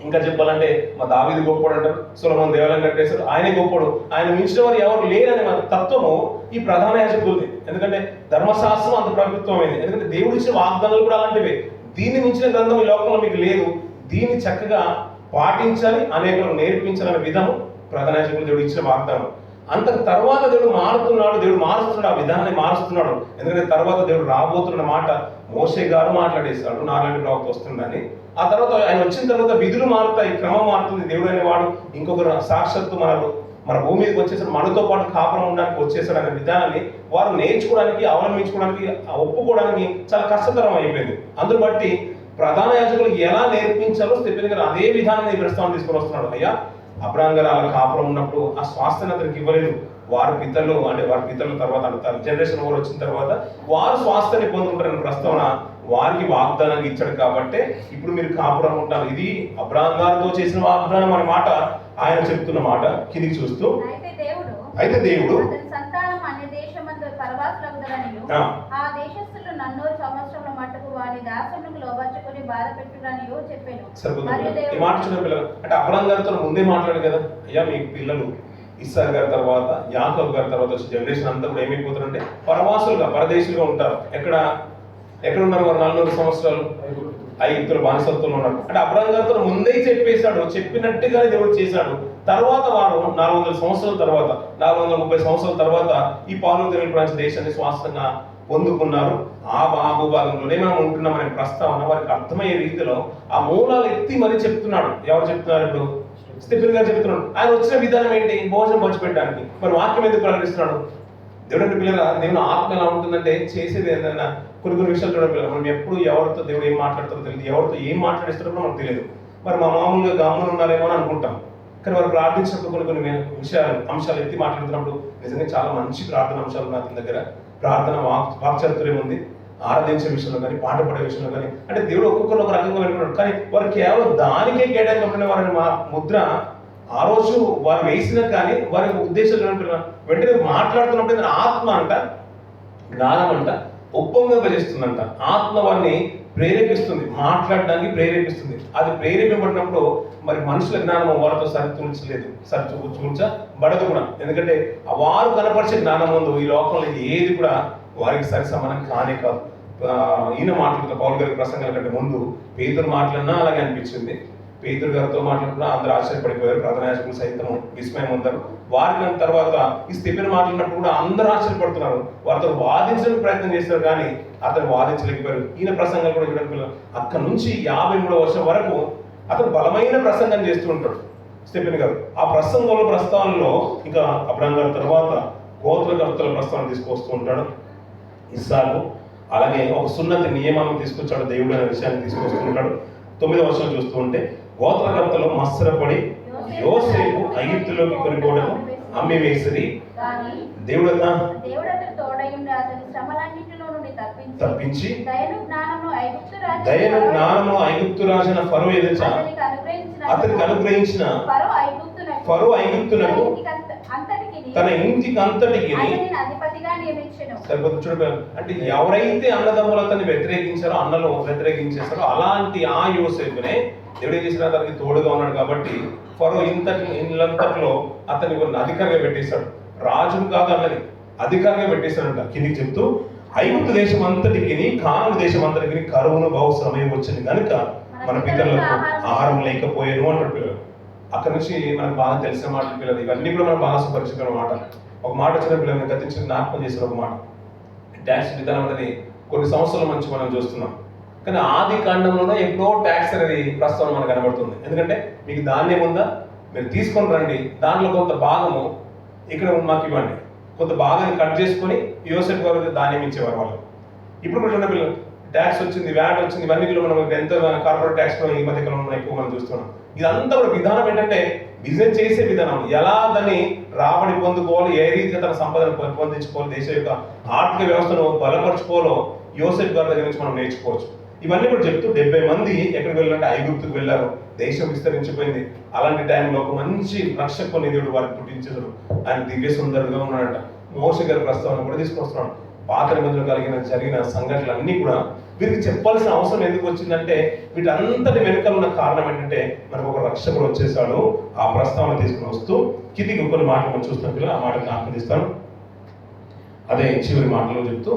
ఇంకా చెప్పాలంటే మా దావీదు గొప్పడు అంటారు, సొలొమోను దేవాలయం కట్టేశారు, ఆయనే గొప్పడు, ఆయన మించిన వారు ఎవరు లేరనే మన తత్వము ఈ ప్రధాన యాజకులది. ఎందుకంటే ధర్మశాస్త్రం అంత ప్రభుత్వమైంది. ఎందుకంటే దేవుడు ఇచ్చిన వాగ్దానాలు కూడా అలాంటివే. దీన్ని మించిన గ్రంథం ఈ లోకంలో మీకు లేదు. దీన్ని చక్కగా పాటించాలి, అనేకులకు నేర్పించాలనే విధము ప్రధాన యాజకులు దేవుడు ఇచ్చిన వాగ్దానం. అంత తర్వాత దేవుడు మారుస్తున్నాడు, ఆ విధానాన్ని మారుస్తున్నాడు. ఎందుకంటే తర్వాత దేవుడు రాబోతున్న మాట మోషే గారు మాట్లాడేస్తాడు, నాలాంటి ప్రవక్త వస్తుందని. ఆ తర్వాత ఆయన వచ్చిన తర్వాత విధులు మారుతాయి, క్రమం మారుతుంది. దేవుడు అనేవాడు ఇంకొకరు సాక్షాత్తు మన భూమి మీదకి వచ్చేసాడు, మనతో పాటు కాపురం ఉండడానికి వచ్చేసాడు అనే విధానాన్ని వారు నేర్చుకోవడానికి, అవలంబించుకోవడానికి, ఒప్పుకోవడానికి చాలా కష్టతరం అయిపోయింది. అందును బట్టి ప్రధాన యాజకులకు ఎలా నేర్పించాలో స్టెఫెన్ గారు అదే విధానాన్ని ప్రస్తావన తీసుకొని వస్తున్నాడు. అయ్యా, అబ్రాహాము గారు అలా కాపురం ఉన్నప్పుడు ఆ స్వాస్థ్యాన్ని అతనికి ఇవ్వలేదు. వారి పితరుల తర్వాత అంటారు, జనరేషన్ ఓవర్ వచ్చిన తర్వాత వారు స్వాస్థ్యాన్ని పొందుకుంటారని ప్రస్తావన వారికి వాగ్దానాన్ని ఇచ్చాడు. కాబట్టి ఇప్పుడు మీరు కాపురం ఉంటారు. ఇది అబ్రాహాము గారితో చేసిన వాగ్దానం అనే మాట ఆయన చెప్తున్న మాట. కిందికి చూస్తూ అయితే దేవుడు ఆ దేశస్థులు నన్ను సంవత్సరంలో మట్టుకు వారి దాసులకు లోబర్చుకొని బాధ పెట్టుడనియో చెప్పాను. ఈ మాట చూడండి పిల్లలు, అంటే అబ్రాహాము గారితో ముందే మాట్లాడు కదా, అయ్యా మీ పిల్లలు ఇస్సాకు గారి తర్వాత, యాకోబు గారి తర్వాత వచ్చే జనరేషన్ అంతా కూడా ఏమైపోతారంటే పరదేశులుగా ఉంటారు. ఎక్కడ ఉన్నారు వారు 400 సంవత్సరాలు? ఐగుప్తుల బానిసత్వంలో ఉన్నారు. అంటే అబ్రహాం గారితో ముందే చెప్పేశాడు, చెప్పినట్టుగానే దేవుడు చేశాడు. తర్వాత వారు 400 సంవత్సరాల తర్వాత, 430 సంవత్సరాల తర్వాత ఈ పాలు తేనెల దేశాన్ని స్వాస్థంగా పొందుకున్నారు. ఆ భూభాగంలోనే మనం ఉంటున్నామనే ప్రస్తావన వారికి అర్థమయ్యే రీతిలో ఆ మూలాలు ఎత్తి మరీ చెప్తున్నాడు. ఎవరు చెప్తున్నారు? ఇప్పుడు స్టెఫెన్ గారు చెప్తున్నాడు. ఆయన వచ్చిన విధానం ఏంటి? భోజనం పంచిపెట్టడానికి. మరి వాక్యం ఎందుకు ప్రకటిస్తున్నాడు? దేవుడు పిల్లల దేవుని ఆత్మ ఎలా ఉంటుందంటే చేసేది ఏదైనా కొన్ని విషయాలు చూడండి పిల్లలు. మనం ఎప్పుడు ఎవరితో దేవుడు ఏం మాట్లాడతారో తెలియదు, ఎవరితో ఏం మాట్లాడిస్తారో మనకు తెలియదు. మరి మా మామూలుగా గమ్మున ఉన్నారేమో అని అనుకుంటాం. కానీ వారు ప్రార్థించినప్పుడు కొన్ని అంశాలు ఎత్తి మాట్లాడుతున్నప్పుడు నిజంగా చాలా మంచి ప్రార్థన అంశాలు ఉన్నాయి అతని దగ్గర. ప్రార్థన వాక్చాతుర్యం ఉంది, ఆరాధించే విషయంలో కానీ, పాట పడే విషయంలో కానీ. అంటే దేవుడు ఒక్కొక్కరు ఒక రకంగా వెళ్ళుకున్నాడు. కానీ వారు కేవలం దానికే కేటాయించబడిన వారిని మా ముద్ర ఆ రోజు వారు వేసినా కానీ వారి ఉద్దేశాలు వెంటనే మాట్లాడుతున్నప్పుడు ఆత్మ అంట, జ్ఞానం అంట ఒప్పందింపజేస్తుందంట. ఆత్మ వారిని ప్రేరేపిస్తుంది, మాట్లాడడానికి ప్రేరేపిస్తుంది. అది ప్రేరేపింపబడినప్పుడు మరి మనుషుల జ్ఞానం వారితో సరిచూచబడదు కూడా. ఎందుకంటే వారు కనపరిచే జ్ఞానం ముందు ఈ లోకంలో ఏది కూడా వారికి సరి సమానం కానే కాదు. ఈయన మాట్లాడుతున్న పౌలు గారి ప్రసంగాల కంటే ముందు పేతురు మాట్లాడినా అలాగే అనిపించింది. పేతురు గారితో మాట్లాడుతున్నా అందరూ ఆశ్చర్యపడిపోయారు. ప్రధాన యాజకులు సైతం విస్మయం ఉంటారు. వారి తర్వాత ఈ స్టెఫెన్ మాట్లాడినప్పుడు కూడా అందరూ ఆశ్చర్యపడుతున్నారు. వారితో వాదించడానికి ప్రయత్నం చేస్తారు కానీ అతను వాదించలేకపోయారు. ఈయన ప్రసంగాలు కూడా చూడండి. అక్కడ నుంచి 53వ వర్షం వరకు అతను బలమైన ప్రసంగం చేస్తూ ఉంటాడు స్టెఫెన్ గారు. ఆ ప్రస్తావనలో ఇంకా అబ్రహాం గారి తర్వాత గోత్రకర్తల ప్రస్తావన తీసుకొస్తూ ఉంటాడు. ఇస్సాకు అలాగే ఒక సున్నతి నియమాన్ని తీసుకొచ్చాడు దేవుడు అనే విషయాన్ని తీసుకొస్తూ ఉంటాడు. 9వ వర్షం చూస్తూ ఉంటే గోత్రకర్తలు మత్సరపడి యోసేపు ఐగుప్తులోకి కొనిపోవడము అమ్మి వేసిరి. దేవుడు తప్పించి దయను జ్ఞానము ఐగుప్తు రాజైన ఫరో ఎదుట అతనికి అనుగ్రహించిన ఫరో ఐగుప్తునకు తన ఇంటికి అంతటికి సరిపోతుంది. చూడ అంటే ఎవరైతే అన్నదమ్ములు అతన్ని వ్యతిరేకించారో, అన్నలు వ్యతిరేకించేశారో అలాంటి ఆ యోసేపునే దేవుడు ఏం చేసిన అతనికి తోడుగా ఉన్నాడు కాబట్టి ఫరో ఇంతట్లో అతన్ని అధికారిగా పెట్టేశాడు. రాజును కాదు అన్నది అధికారిగా పెట్టేశాడంట. కిందికి చెప్తూ ఐగుప్తు దేశం అంతటికి కానాను దేశం అంతటికి కరువును బహుశ్రమై వచ్చింది కనుక మన పితరులకు ఆహారం లేకపోయాను అంటాడు పిల్లలు. అక్కడ నుంచి మనకు బాగా తెలిసిన మాటలు పిల్లలు. ఇవన్నీ కూడా మనం బాగా సుపరిచితమైన మాట. ఒక మాట వచ్చిన పిల్లల్ని గతించి జ్ఞాపకం చేసిన ఒక మాట. ట్యాక్స్ విధానం అనేది కొన్ని సంవత్సరాల నుంచి మనం చూస్తున్నాం. కానీ ఆది కాండంలోనే ఎప్పుడో ట్యాక్స్ అనేది ప్రస్తుతం మనకు కనబడుతుంది. ఎందుకంటే మీకు ధాన్యం ఉందా, మీరు తీసుకొని రండి, దాంట్లో కొంత భాగము ఇక్కడ మాకు ఇవ్వండి, కొంత భాగాన్ని కట్ చేసుకొని యోసేపు గారు ధాన్యం ఇచ్చేవారు వాళ్ళు. ఇప్పుడు కూడా ఉన్న పిల్లలు ట్యాక్స్ వచ్చింది, వ్యాట్ వచ్చింది, ఇవన్నీ మనం ఎంత కార్పొరేట్ ట్యాక్స్ ఈ మధ్య కాలంలో ఎక్కువ మనం చూస్తున్నాం. ఇదంతా కూడా విధానం ఏంటంటే బిజినెస్ చేసే విధానం. ఎలా దాన్ని రాబడి పొందుకోవాలి, ఏ రీతిగా తన సంపదను పెంపొందించుకోవాలి, దేశం యొక్క ఆర్థిక వ్యవస్థను బలపరుచుకోవాలో యోసేపు గారి దగ్గర నుంచి మనం నేర్చుకోవచ్చు. ఇవన్నీ కూడా చెప్తూ 70 మంది ఎక్కడికి వెళ్ళాలంటే ఐగుప్తుకు వెళ్ళారు. దేశం విస్తరించిపోయింది. అలాంటి టైంలో ఒక మంచి రక్షకుని దేవుడు వారికి పుట్టించాడు. ఆయన దివ్య సుందరుడుగా ఉన్నాడంట. మోషే గారి ప్రస్తావన కూడా తీసుకొస్తున్నాడు. పాత నిబంధనలు జరిగిన సంఘటనలన్నీ కూడా వీరికి చెప్పాల్సిన అవసరం ఎందుకు వచ్చిందంటే వీటంతటి వెనుకలు ఉన్న కారణం ఏంటంటే మనకు ఒక రక్షకుడు వచ్చేసాడు. ఆ ప్రస్తావన తీసుకుని వస్తూ కిందికి కొన్ని మాటలు మనం చూస్తున్న పిల్లలు ఆ మాటకు ఆనందిస్తాను. అదే చివరి మాటలు చెప్తూ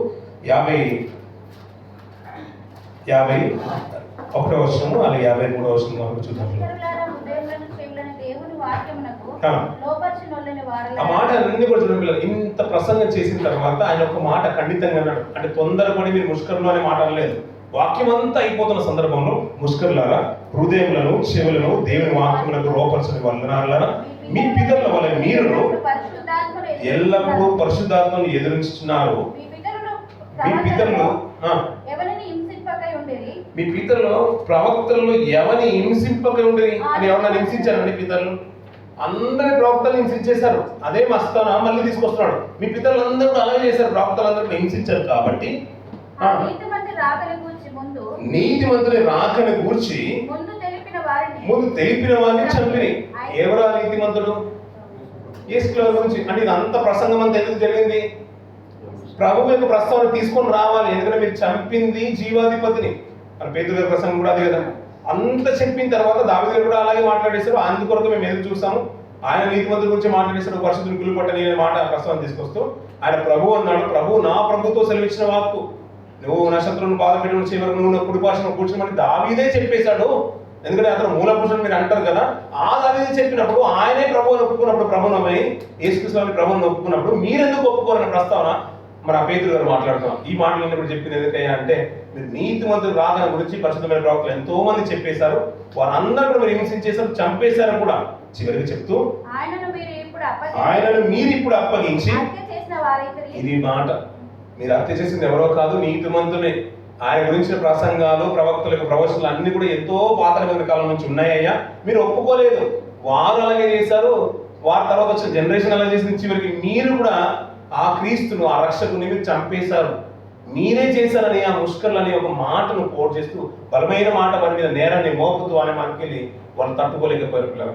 51వ వర్షము అలాగే 53వ వర్షం వరకు చూద్దాం. ఆ మాట అన్ని కూడా చూడండి పిల్లలు. ఇంత ప్రసంగం చేసిన తర్వాత ఆయన ఒక మాట ఖండితంగా అన్నాడు. అంటే తొందరపడి మీరు ముష్కరులు అనే మాట అనలేదు. వాక్యం అంతా అయిపోతున్న సందర్భంలో ముష్కరులారా, హృదయములను చెవులను దేవుని వాక్యములకు రోపరచని వలన మీ పితరుల వల్ల మీరు ఎల్లప్పుడూ పరిశుద్ధాత్మను ఎదురించుతున్నారు. మీ పితరులు ప్రవక్తలు ఎవరిని హింసింపక ఉండేది అని ఎవరైనా హింసించారండి? పితరులు అందరి ప్రవక్తలు హింసించేశారు. అదే మస్తానా మళ్ళీ తీసుకొస్తున్నాడు. మీ పితరులందరూ అలాగే చేశారు, ప్రవక్తలందరూ హింసించారు. కాబట్టి నీతిమంతుని రాకని గూర్చి ముందు తెలిపిన వారిని చంపిని. ఎవరా నీతిమంతుడు? యేసు గురించి. అంటే ఇది అంత ప్రసంగం అంతా ఎందుకు జరిగింది? ప్రభు యొక్క ప్రస్తావన తీసుకొని రావాలి. ఎందుకంటే మీరు చంపింది జీవాధిపతిని. మన పేతురు గారి ప్రసంగం కూడా అదే కదా. అంత చెప్పిన తర్వాత దావీదు కూడా అలాగే మాట్లాడేశారు. అందుకొరకు మేము ఎదురు చూసాము. ఆయన నీతిమంతుల గురించి మాట్లాడేశారు. పరిశుద్ధుని గుళ్ళు పట్టని మాట ప్రస్తావన తీసుకొస్తూ ఆయన ప్రభు అన్నాడు. ప్రభు నా ప్రభుతో సెలవిచ్చిన వాక్కు నువ్వు నా శత్రువును బాధ పెట్టడం చివరికి నువ్వు నా కుడిపార్శ్వన కూర్చోమని దావీదే చెప్పేశాడు. ఎందుకంటే అతను మూల పురుషుడు మీరు అంటారు కదా, ఆ దావీదే చెప్పినప్పుడు ఆయనే ప్రభువుని ఒప్పుకున్నప్పుడు, ప్రభుత్వమై యేసుక్రీస్తు ప్రభువుని ఒప్పుకున్నప్పుడు మీరెందుకు ఒప్పుకోరన్న ప్రస్తావన మన పేతురు గారు మాట్లాడుతున్నాం. ఈ మాటలన్నీ కూడా చెప్పింది ఎందుకయ్యా అంటే, మీరు నీతిమంతులు రాకడ గురించి పరిశుద్ధమైన ప్రవక్తలు ఎంతో మంది చెప్పేశారు, వారందరూ కూడా మీరు హింసించేశారు, చంపేశారు కూడా. చివరికి చెప్తూ ఆయనను మీరు ఇప్పుడు అప్పగించి, ఇది మాట, మీరు హత్య చేసింది ఎవరో కాదు, నీతిమంతులే. ఆయన గురించిన ప్రసంగాలు, ప్రవక్తలకు ప్రవచనాలు అన్ని కూడా ఎంతో పాతమైన కాలం నుంచి ఉన్నాయ్యా, మీరు ఒప్పుకోలేదు. వారు అలాగే చేశారు, వారి తర్వాత వచ్చిన జనరేషన్ అలా చేసిన, చివరికి మీరు కూడా ఆ క్రీస్తును, ఆ రక్షకుని మీరు చంపేశారు, మీరే చేశారని ఆ ముష్కర్లు అనే ఒక మాటను కోట్ చేస్తూ, బలమైన మాట వారి మీద నేరాన్ని మోపుతూ అనే మనకెళ్ళి వాళ్ళు తట్టుకోలేకపోయారు పిల్లలు.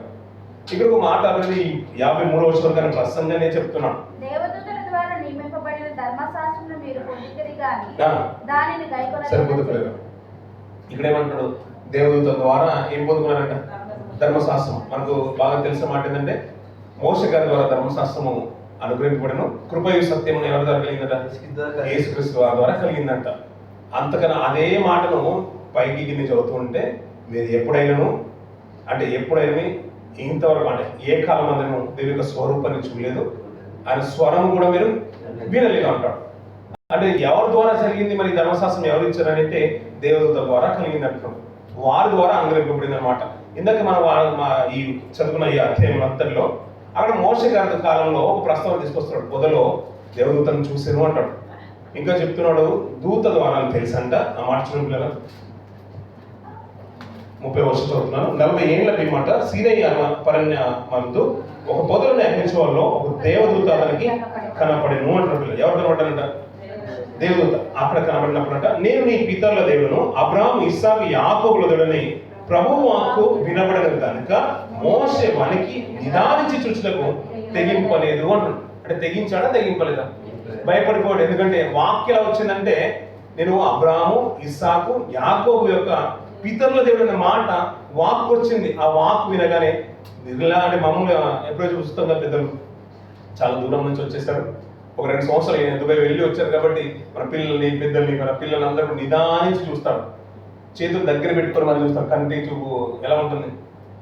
ఇక్కడ ఒక మాట అనేది 53వ వచనం కానీ ప్రసంగానే చెప్తున్నాను. దేవదూతల ద్వారా నియమింపబడిన ధర్మశాస్త్రమును మీరు పొందితిరి గాని దానిని సరిపోదు పిల్లలు. ఇక్కడ ఏమంటాడు, దేవదూతల ద్వారా ఏం పొందుకున్నారంట? ధర్మశాస్త్రం. మనకు బాగా తెలిసిన మాట ఏంటంటే, మోషే గారి ద్వారా ధర్మశాస్త్రము అనుగ్రహింపబడను, కృపయు సత్యము ఎవరి ద్వారా కలిగిందట? యేసుక్రీస్తు వారి ద్వారా కలిగిందంట. అంతకన్నా అదే మాటను పైకి గిన్ని చదువుతూ ఉంటే, మీరు ఎప్పుడైనాను అంటే ఎప్పుడైనా ఇంతవరకు అంటే ఏ కాలం అందరూ దేవుని యొక్క స్వరూపాన్ని చూడలేదు, ఆయన స్వరం కూడా మీరు వినలేదు అంటాడు. అంటే ఎవరి ద్వారా జరిగింది మరి ధర్మశాస్త్రం ఎవరు ఇచ్చారని అంటే దేవదూతల ద్వారా కలిగింది అంటున్నాడు. వారి ద్వారా అనుగ్రహింపబడింది అనమాట. ఇందాక మనం ఈ చదువుకున్న ఈ అధ్యాయం అంతట్లో అక్కడ మోషే గారి కాలంలో ఒక ప్రస్తావన తీసుకొస్తున్నాడు. పొదలో దేవదూతను చూసాను అంటాడు. ఇంకా చెప్తున్నాడు, దూత ద్వారా తెలుసంట. ఆ మాట చూడండి పిల్లలు, 30 వర్షం చదువుతున్నాను. 40 ఏళ్ల పిమ్మట సీనయి పరణ్యమందు ఒక పొదలను అగ్నించే వాళ్ళు ఒక దేవదూత అతనికి కనపడేను అంటారు పిల్లలు. ఎవరు కనపడ్డారంట? దేవదూత. అక్కడ కనబడినప్పుడంట, నేను నీ పితరుల దేవుడును, అబ్రాహాము, ఇస్సాకు, యాకోబుల దేవుడని ప్రభువు వాక్కు వినబడదు కనుక మోషే వానికి నిదానించి చూచుటకు తెగింపలేదు అంటాడు. అంటే తెగించాడా తెగింపలేదా? భయపడిపోయాడు. ఎందుకంటే వాక్యం ఎలా వచ్చిందంటే, నేను అబ్రాహాము, ఇస్సాకు, యాకోబు యొక్క పితరుల దేవుడు అనే మాట వాక్కు వచ్చింది. ఆ వాక్కు వినగానే ఇలా అంటే మామూలుగా ఎప్పుడో చూస్తాం కదా, పెద్దలు చాలా దూరం నుంచి వచ్చేసారు, ఒక 2 సంవత్సరాలు దుబాయ్ వెళ్ళి వచ్చారు కాబట్టి మన పిల్లల్ని, పెద్దల్ని, మన పిల్లలందరూ నిదానించి చూస్తారు, చేతులు దగ్గర పెట్టుకొని మనం చూస్తారు, కంటి చూపు ఎలా ఉంటుంది.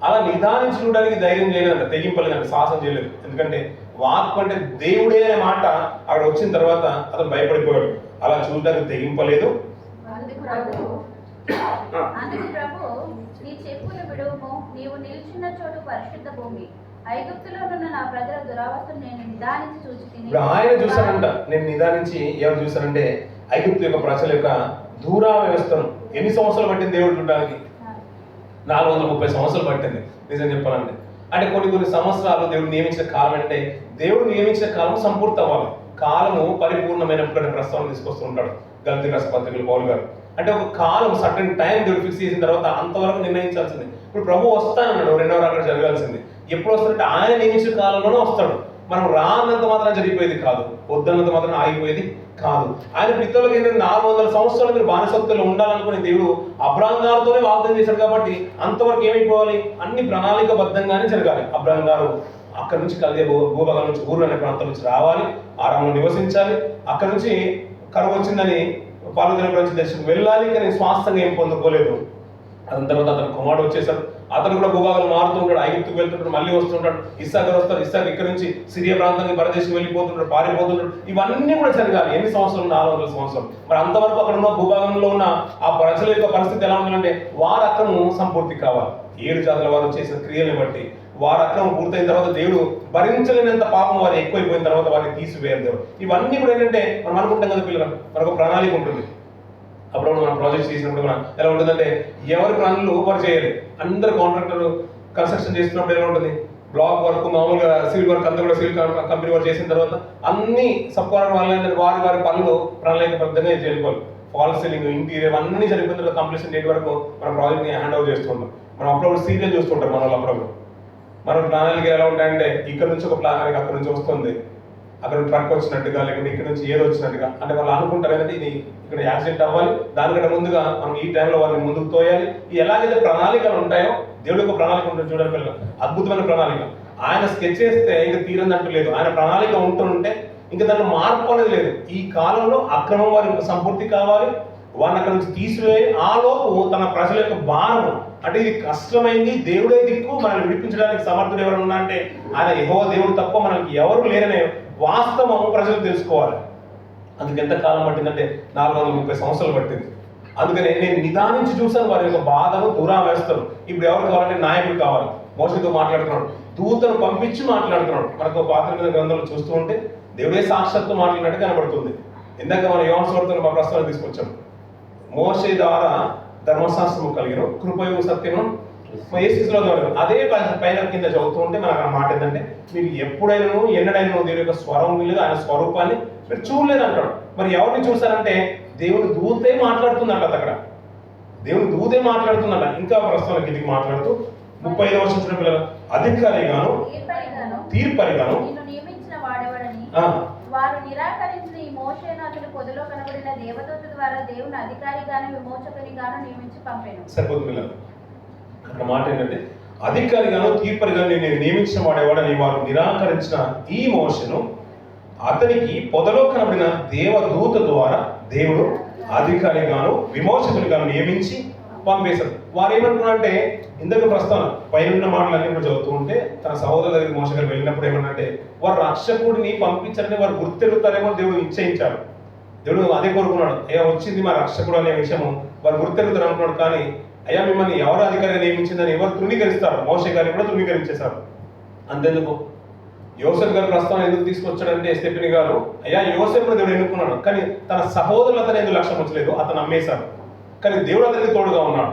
అలా నిదానించి చూడడానికి ధైర్యం చేయలేదంట, తెగింపలేదంట, సాహసం చేయలేదు. ఎందుకంటే వాక్కు అంటే దేవుడే అనే మాట అక్కడ వచ్చిన తర్వాత అతను భయపడిపోయాడు. అలా చూడడానికి తెగింపలేదు. అందుకు ప్రభు, నీ చెప్పులు విడువము, నీవు నిల్చున్న చోటు పరిశుద్ధ భూమి, ఐగుప్తులో ఉన్న నా ప్రజల దురావస్థను నేను నిదానించి చూచి. ఆయన చూశానంట. నేను నిదానించి ఎవరు చూశానంటే ఐగుప్తు యొక్క ప్రజల యొక్క దూరా వ్యవస్థను. ఎన్ని సంవత్సరాలు పట్టింది దేవుడు చూడడానికి? 430 సంవత్సరాలు పట్టింది నిజం చెప్పాలంటే. అంటే కొన్ని సంవత్సరాలు దేవుడు నియమించిన కాలం అంటే, దేవుడు నియమించిన కాలం సంపూర్తి అవ్వాలి, కాలము పరిపూర్ణమైనప్పుడు ప్రస్తావన తీసుకొస్తూ ఉంటాడు గలతీ రాసిన పత్రికలో పౌలు గారు. అంటే ఒక కాలం సర్టెన్ టైం దేవుడు ఫిక్స్ చేసిన తర్వాత అంతవరకు నిర్ణయించాల్సింది. ఇప్పుడు ప్రభు వస్తానన్నాడు, 2వ రాకడ జరగాల్సింది. ఎప్పుడు వస్తాడంటే ఆయన నియమించిన కాలంలోనే వస్తాడు. మనం రానంత మాత్రం జరిగిపోయేది కాదు, వద్దన్నంత మాత్రం ఆగిపోయేది కాదు. ఆయన పితరులకు ఏంటంటే 400 సంవత్సరాలు మీరు బానిసత్వంలో ఉండాలనుకునే దేవుడు అబ్రాహాం గారితోనే వాగ్దానం చేశాడు. కాబట్టి అంతవరకు ఏమైపోవాలి? అన్ని ప్రణాళికబద్ధంగానే జరగాలి. అబ్రాహాం గారు అక్కడ నుంచి కలిగే భూభాగం నుంచి, ఊరు అనే ప్రాంతం నుంచి రావాలి, ఆరంలో నివసించాలి. అక్కడ నుంచి కరువు వచ్చిందని పార్వతీపురం నుంచి దర్శనకు వెళ్ళాలి, కానీ స్వాస్థంగా ఏం పొందుకోలేదు. అతని తర్వాత అతను కుమారుడు వచ్చేసాడు. అతను కూడా భూభాగాలు మారుతూ ఉంటాడు, ఐగుప్తుకు వెళ్తుంటాడు, మళ్ళీ వస్తుంటాడు. ఇస్సాకు వస్తాడు, ఇస్సాకు ఇక్కడ నుంచి సిరియా ప్రాంతానికి పరదేశం వెళ్ళిపోతుంటాడు, పారిపోతుంటాడు. ఇవన్నీ కూడా జరగాలి. ఎన్ని సంవత్సరాలు? 400 సంవత్సరాలు. మరి అంతవరకు అక్కడ ఉన్న భూభాగంలో ఉన్న ఆ ప్రజల యొక్క పరిస్థితి ఎలా ఉండాలంటే, వారి అక్రమం సంపూర్తి కావాలి. 7 జాతుల వారు చేసిన క్రియలను బట్టి వారి అక్రమం పూర్తయిన తర్వాత దేవుడు భరించలేనంత పాపం వారు ఎక్కువైపోయిన తర్వాత వారిని తీసివేయాలి దేవుడు. ఇవన్నీ కూడా ఏంటంటే మనం అనుకుంటాం కదా పిల్లలు, మనకు ప్రణాళిక ఉంటుంది. అప్పుడు మనం ప్రాజెక్ట్స్ చేసినప్పుడు కూడా ఎలా ఉంటుందంటే, ఎవరి పనులు వారు చేయాలి. అందరు కాంట్రాక్టర్ కన్స్ట్రక్షన్ చేస్తున్నప్పుడు ఎలా ఉంటుంది, బ్లాక్ వర్క్, మామూలుగా సివిల్ వర్క్ అంతా కూడా సివిల్ కంపెనీ వర్క్ చేసిన తర్వాత అన్ని సబ్ కాంట్రాక్టర్ వారి పనులు ప్రణాళికబద్ధంగా చేయాలి. ఫాల్ సీలింగ్, ఇంటీరియర్ అన్ని జరిగిపోయిన తర్వాత కంప్లీషన్ డేట్ వరకు మన ప్రాజెక్ట్ని హ్యాండ్ ఓవర్ చేస్తుంటాం. మనం అప్పుడప్పుడు సీరియల్ చూస్తుంటాం మన వాళ్ళు. అప్పుడప్పుడు మన ప్రణాళిక ఎలా ఉంటాయంటే, ఇక్కడ నుంచి ఒక ప్లాన్ అక్కడ నుంచి వస్తుంది, అక్కడ ట్రక్ వచ్చినట్టుగా, లేకుంటే ఇక్కడ నుంచి ఏదో వచ్చినట్టుగా. అంటే వాళ్ళు అనుకుంటారు అనేది ఇది ఇక్కడ యాక్సిడెంట్ అవ్వాలి, దానికంటే ముందుగా మనం ఈ టైంలో వాళ్ళని ముందుకు తోయాలి. ఎలాగైతే ప్రణాళికలు ఉంటాయో, దేవుడి యొక్క ప్రణాళిక ఉంటుంది చూడండి పిల్లలు, అద్భుతమైన ప్రణాళిక. ఆయన స్కెచ్ చేస్తే ఇంకా తీరందంటూ లేదు. ఆయన ప్రణాళిక ఉంటుంటే ఇంకా దాన్ని మార్పు అనేది లేదు. ఈ కాలంలో అక్రమం వారి సంపూర్తి కావాలి, వారిని అక్కడి నుంచి తీసివేయి. ఆ లోపు తన ప్రజల యొక్క భారము, అంటే ఇది కష్టమైంది, దేవుడే దిక్కు, మనల్ని విడిపించడానికి సమర్థుడు ఎవరు ఉన్నా అంటే ఆయన యెహోవా దేవుడు తప్ప మనకి ఎవరు లేరనే వాస్తవం ప్రజలు తెలుసుకోవాలి. అందుకు ఎంత కాలం పట్టిందంటే 430 సంవత్సరాలు పట్టింది. అందుకని నేను నిదానించి చూశాను వారి యొక్క బాధను, దురావేస్తలు. ఇప్పుడు ఎవరు కావాలంటే నాయకుడు కావాలి. మోసతో మాట్లాడుతున్నాడు, దూతను పంపించి మాట్లాడుతున్నాడు. మనకు పాత్ర మీద గ్రంథంలో చూస్తూ ఉంటే దేవుడే సాక్షాత్తు మాట్లాడినట్టు కనబడుతుంది. ఇందాక మనం యోహాను సువార్తను మా ప్రస్తావన తీసుకొచ్చాం. మోషే ద్వారా ధర్మశాస్త్రము కలిగిన కృపయు సత్యము యేసుక్రీస్తులో ద్వారా అదే పైన కింద చదువుతూ ఉంటే మనకు ఆ మాట ఏంటంటే మీరు ఎప్పుడైనా ఎన్నడైనా దేవుని యొక్క స్వరం వీళ్ళు ఆయన స్వరూపాన్ని మీరు చూడలేదు అంటాడు. మరి ఎవరిని చూశారంటే దేవుని దూతే మాట్లాడుతుందంట. అక్కడ దేవుని దూతే మాట్లాడుతుందంట. ఇంకా ప్రస్తుతం కిందికి మాట్లాడుతూ 35వ వచనం పిల్లలు అధికారిగాను తీర్పరిగాను నిన్ను నియమించిన వాడెవడని వారు నిరాకరించిన ఈ మోషేను అతని పొదలో కనబడిన దేవదూత ద్వారా దేవుని అధికారిగాను విమోచకునిగాను నియమించి పంపాను. సరిపోతుంది పిల్లలు. అక్కడ మాట ఏంటంటే అధికారిగాను తీర్పరిగాను నేను నియమించిన వాడేవాడని వారు నిరాకరించిన ఈ మోషేను అతనికి పొదలో కనబడిన దేవదూత ద్వారా దేవుడు అధికారిగాను విమోచకునిగాను నియమించి పంపేశారు. వారు ఏమంటున్నారంటే ఇందాక ప్రస్తావన పైన మాటలన్నీ కూడా చదువుతూ ఉంటే తన సహోదరు దగ్గర మోషే గారు వెళ్ళినప్పుడు ఏమన్నంటే వారు రక్షకుడిని పంపించారని వారు గుర్తెరుగుతారేమో దేవుడు నిశ్చయించారు. దేవుడు అదే కోరుకున్నాడు. అయ్యా వచ్చింది మా రక్షకుడు అనే విషయము వారు గుర్తెరుగుతారు అనుకున్నాడు. కానీ అయ్యా మిమ్మల్ని ఎవరు అధికారిగా నియమించిందని ఎవరు తృణీకరిస్తారు. మోషే గారిని కూడా తృణీకరించేశారు. అంతెందుకు యోసేపు గారు ప్రస్తావన ఎందుకు తీసుకొచ్చాడంటే స్టెఫెనీ గారు అయ్యా యోసేపును దేవుడు ఎన్నుకున్నాడు, కానీ తన సహోదరులు అతను ఎందుకు లక్ష్యం వచ్చలేదు, అతను నమ్మేశారు. కానీ దేవుడు అతనికి తోడుగా ఉన్నాడు.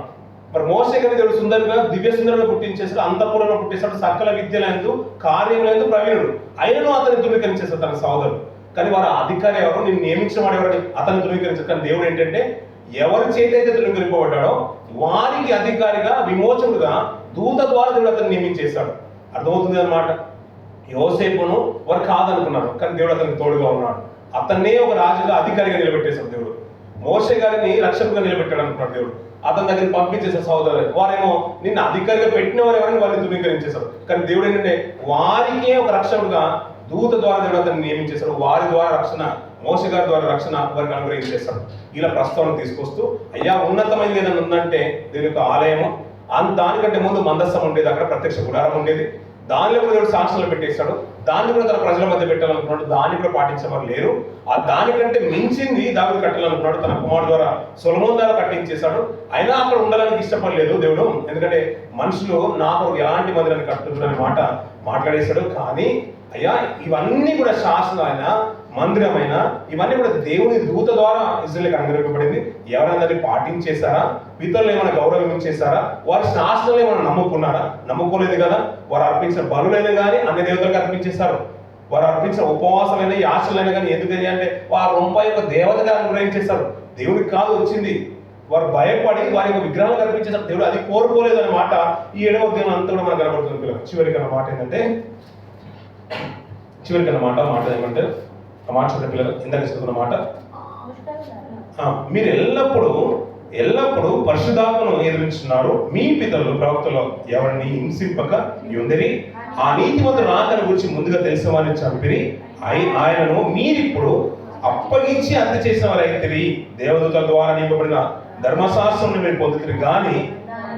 మరి మోషే గారిని దేవుడు సుందరంగా దివ్య సుందరంగా పుట్టించేసాడు, అంతఃపురంలో పుట్టించాడు, సకల విద్యలందు కార్యములందు ప్రవీణుడు. అయినను అతన్ని ధృవీకరించేశాడు తన సహోదరుడు. కానీ వారు అధికారి ఎవరు, నేను నియమించిన వాడు ఎవరని అతన్ని ధృవీకరించారు. కానీ దేవుడు ఏంటంటే ఎవరి చేతి అయితే ధృవీకరింపబడ్డాడో వారికి అధికారిగా విమోచకుడుగా దూత ద్వారా దేవుడు అతన్ని నియమించేశాడు. అర్థమవుతుంది అన్నమాట. యోసేపును వారు కాదనుకున్నారు, కానీ దేవుడు అతనికి తోడుగా ఉన్నాడు. అతన్నే ఒక రాజుగా అధికారిగా నిలబెట్టేశాడు దేవుడు. మోషే గారిని రక్షకుగా నిలబెట్టాడు అనుకున్నాడు దేవుడు. అతని దగ్గరికి పంపించేశారు సహోదరులు. వారేమో నిన్ను అధికారిగా పెట్టిన వారు ఎవరైనా వారిని ధృవీకరించేశారు. కానీ దేవుడు ఏంటంటే వారికే ఒక రక్షకుడుగా దూత ద్వారా దేవుడు అతన్ని నియమించేశాడు. వారి ద్వారా రక్షణ, మోషే గారి ద్వారా రక్షణ వారికి అనుగ్రహించేశాడు. ఇలా ప్రస్తావన తీసుకొస్తూ అయ్యా ఉన్నతమైనది ఏదైనా ఉందంటే దేవుని యొక్క ఆలయము, దానికంటే ముందు మందస్సం ఉండేది, అక్కడ ప్రత్యక్ష గుడారం ఉండేది. దానిలో కూడా దేవుడు సాక్షులు పెట్టేశాడు. దాన్ని కూడా తన ప్రజల మధ్య పెట్టాలనుకున్నాడు. దాన్ని కూడా పాటించేవారు లేరు. ఆ దానికంటే మించింది దావీదు కట్టాలనుకున్నాడు. తన కుమారుడు ద్వారా సొలొమోను ద్వారా కట్టించేశాడు. అయినా అక్కడ ఉండడానికి ఇష్టపడలేదు దేవుడు. ఎందుకంటే మనుషులు నాకు ఎలాంటి మందిరాన్ని కట్టుతున్నారనే మాట మాట్లాడేశాడు. కానీ అయ్యా ఇవన్నీ కూడా శాసనమైన మందిరమైన ఇవన్నీ కూడా దేవుని దూత ద్వారా ఇజ్రాయేలుకి అనుగ్రహింపబడింది. ఎవరైనా దాన్ని పాటించేశారా? పితరులు ఏమైనా గౌరవించేశారా? వారి శాసనాలు ఏమైనా నమ్ముకున్నారా? నమ్ముకోలేదు కదా. వారు అర్పించిన బలులైనా కానీ అన్ని దేవతలకు అర్పించేశారు. వారు అర్పించిన ఉపవాసాలైనా యాచలైనా కానీ ఎందుకని అంటే వారు రొంప యొక్క దేవతగా అనుగ్రహించేశారు. దేవుడికి కాదు వచ్చింది. వారు భయపడి వారి యొక్క విగ్రహాలు కనిపించేశారు. దేవుడు అది కోరుకోలేదు అనే మాట ఈ 7వ అధ్యాయం అంతా కూడా మనకు కనబడుతుంది. చివరికి అన్నమాట ఏంటంటే మాట ఏమంటే ఆ మాట చూడండి పిల్లలు, ఇందాక చదువుకున్న మాట, మీరు ఎల్లప్పుడూ పరిశుద్ధాత్మను ఎదురించున్నారు. మీ పితరులు ప్రవక్తలు ఎవరిని హింసింపక ఉండిరి. ఆ నీతిమంతుడు రాకను గురించి ముందుగా తెలిసిన వారిని చంపిరి. ఆయనను మీరిప్పుడు అప్పగించి హత్య చేసిన వారు అయితే దేవదూతల ద్వారా నింపబడిన ధర్మశాస్త్రం మీరు పొందుతారు, కానీ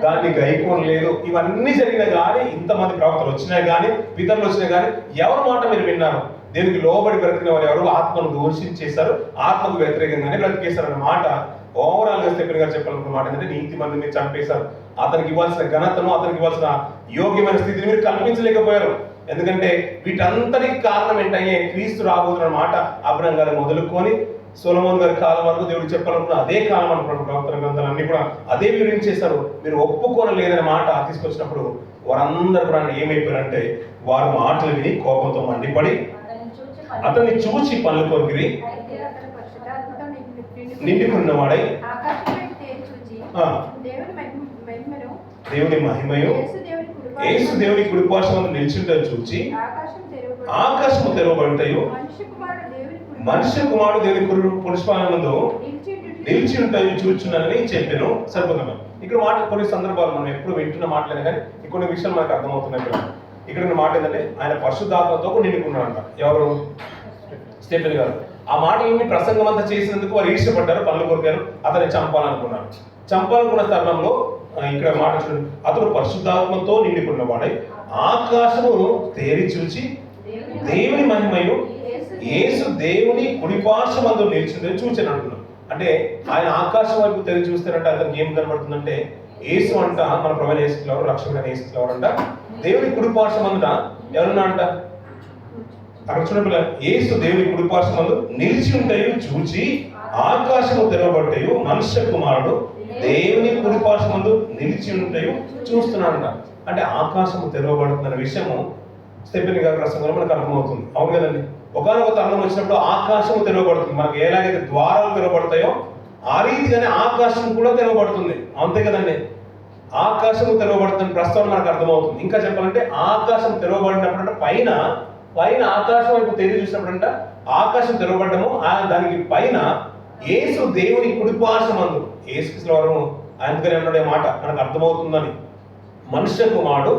దాన్ని గైకోనలేదు. ఇవన్నీ జరిగినా కానీ, ఇంతమంది ప్రవక్తలు వచ్చినా కానీ, పితరులు వచ్చినా కానీ, ఎవరి మాట మీరు విన్నారు? దేవునికి లోబడి బ్రతికిన వారు ఎవరు ఆత్మను దూషించేశారు, ఆత్మకు వ్యతిరేకంగానే బ్రతికేశారు అన్న మాట ఓవరాల్ గా స్టెఫెన్ గారు చెప్పాలనుకున్న మాట ఏంటంటే నీతి మందిని మీరు చంపేశారు. అతనికి ఇవ్వాల్సిన ఘనతను, అతనికి ఇవ్వాల్సిన యోగ్యమైన స్థితిని మీరు కల్పించలేకపోయారు. ఎందుకంటే వీటంతటికి కారణం ఏంటంటే క్రీస్తు రాబోతున్న మాట అబ్రహాం గారు మొదలుకొని సొలొమోను గారి కాలం వరకు దేవుడు చెప్పాలనుకున్న అదే కాలం అనుకున్నాడు. ప్రవక్తల గ్రంథాలు అన్ని కూడా అదే వివరించేశారు. మీరు ఒప్పుకోనలేదనే మాట తీసుకొచ్చినప్పుడు వారందరూ కూడా ఏమైపోయారంటే వారు మాటలు విని కోపంతో మండిపడి అతన్ని చూచి పనులు కొరిగిరి. నిండుకున్నవాడై దేవుని మహిమయు యేసు దేవుని కుడిపార్శ్వమున నిలిచిండని చూచి ఆకాశము తెరవబడతాయో మనుష్య కుమారుడు దేవుని పుష్పానందు నిలిచి ఉంటాయి చూచున్నానని చెప్పాను. సరిపోతున్నాం. ఇక్కడ మాట కొన్ని సందర్భాలు మనం ఎప్పుడు వింటున్న మాటలే కానీ కొన్ని విషయాలు మనకు అర్థమవుతున్నాయి. ఇక్కడ మాట ఏంటంటే ఆయన పరిశుద్ధాత్మతో నిండుకున్నాడంట. ఎవరు? స్టెఫెన్ గారు. ఆ మాటలన్నీ ప్రసంగం అంతా చేసినందుకు వారు ఈర్ష్యపడ్డారు, పనులు కొరికారు, అతన్ని చంపాలనుకున్నారు. చంపాలనుకున్న తరుణంలో ఇక్కడ మాట చూడండి, అతడు పరిశుద్ధాత్మతో నిండుకున్నవాడై ఆకాశము తేరి చూచి దేవుని మహిమయు యేసు దేవుని కుడిపార్శ్వమందు నిలిచిందని చూచాను అంటున్నాడు. అంటే ఆయన ఆకాశం వైపు తెరిచి చూస్తారంటే అతనికి ఏం కనబడుతుందంటే యేసు అంట, మన ప్రభువైన యేసు ఎవరు, రక్షకుడైన యేసు ఎవరంట, దేవుని కుడిపార్శ్వమందుట ఎవరున్నా అంట, అక్కడ చూడండి, యేసు దేవుని కుడిపార్శ్వమందు నిలిచి ఉంటాయు చూచి ఆకాశము తెరవబట్టయు మనుష్య కుమారుడు దేవుని కుడిపార్శ్వమందు నిలిచి ఉంటాయు చూస్తున్నాడంట. అంటే ఆకాశము తెరవబడుతున్న విషయము స్టెఫెన్ గారి ప్రసంగంలో మనకు అర్థమవుతుంది. అవును కదండి. ఒకనొక తరుణం వచ్చినప్పుడు ఆకాశం తెరవబడుతుంది. మనకు ఎలాగైతే ద్వారాలు తెరవబడతాయో ఆ రీతిగానే ఆకాశం కూడా తెరవబడుతుంది. అంతే కదండి. ఆకాశము తెరవబడుతున్న ప్రస్తుతం మనకు అర్థమవుతుంది. ఇంకా చెప్పాలంటే ఆకాశం తెరవబడినప్పుడు పైన ఆకాశం వైపు తెరిచి చూసినప్పుడంట ఆకాశం తెరవబడము, దానికి పైన యేసు దేవుని కుడిపార్శ్వమందు, యేసుక్రీస్తు వారు అందుకని అన్నాడే మాట మనకు అర్థమవుతుందని, మనుష్య కుమారుడు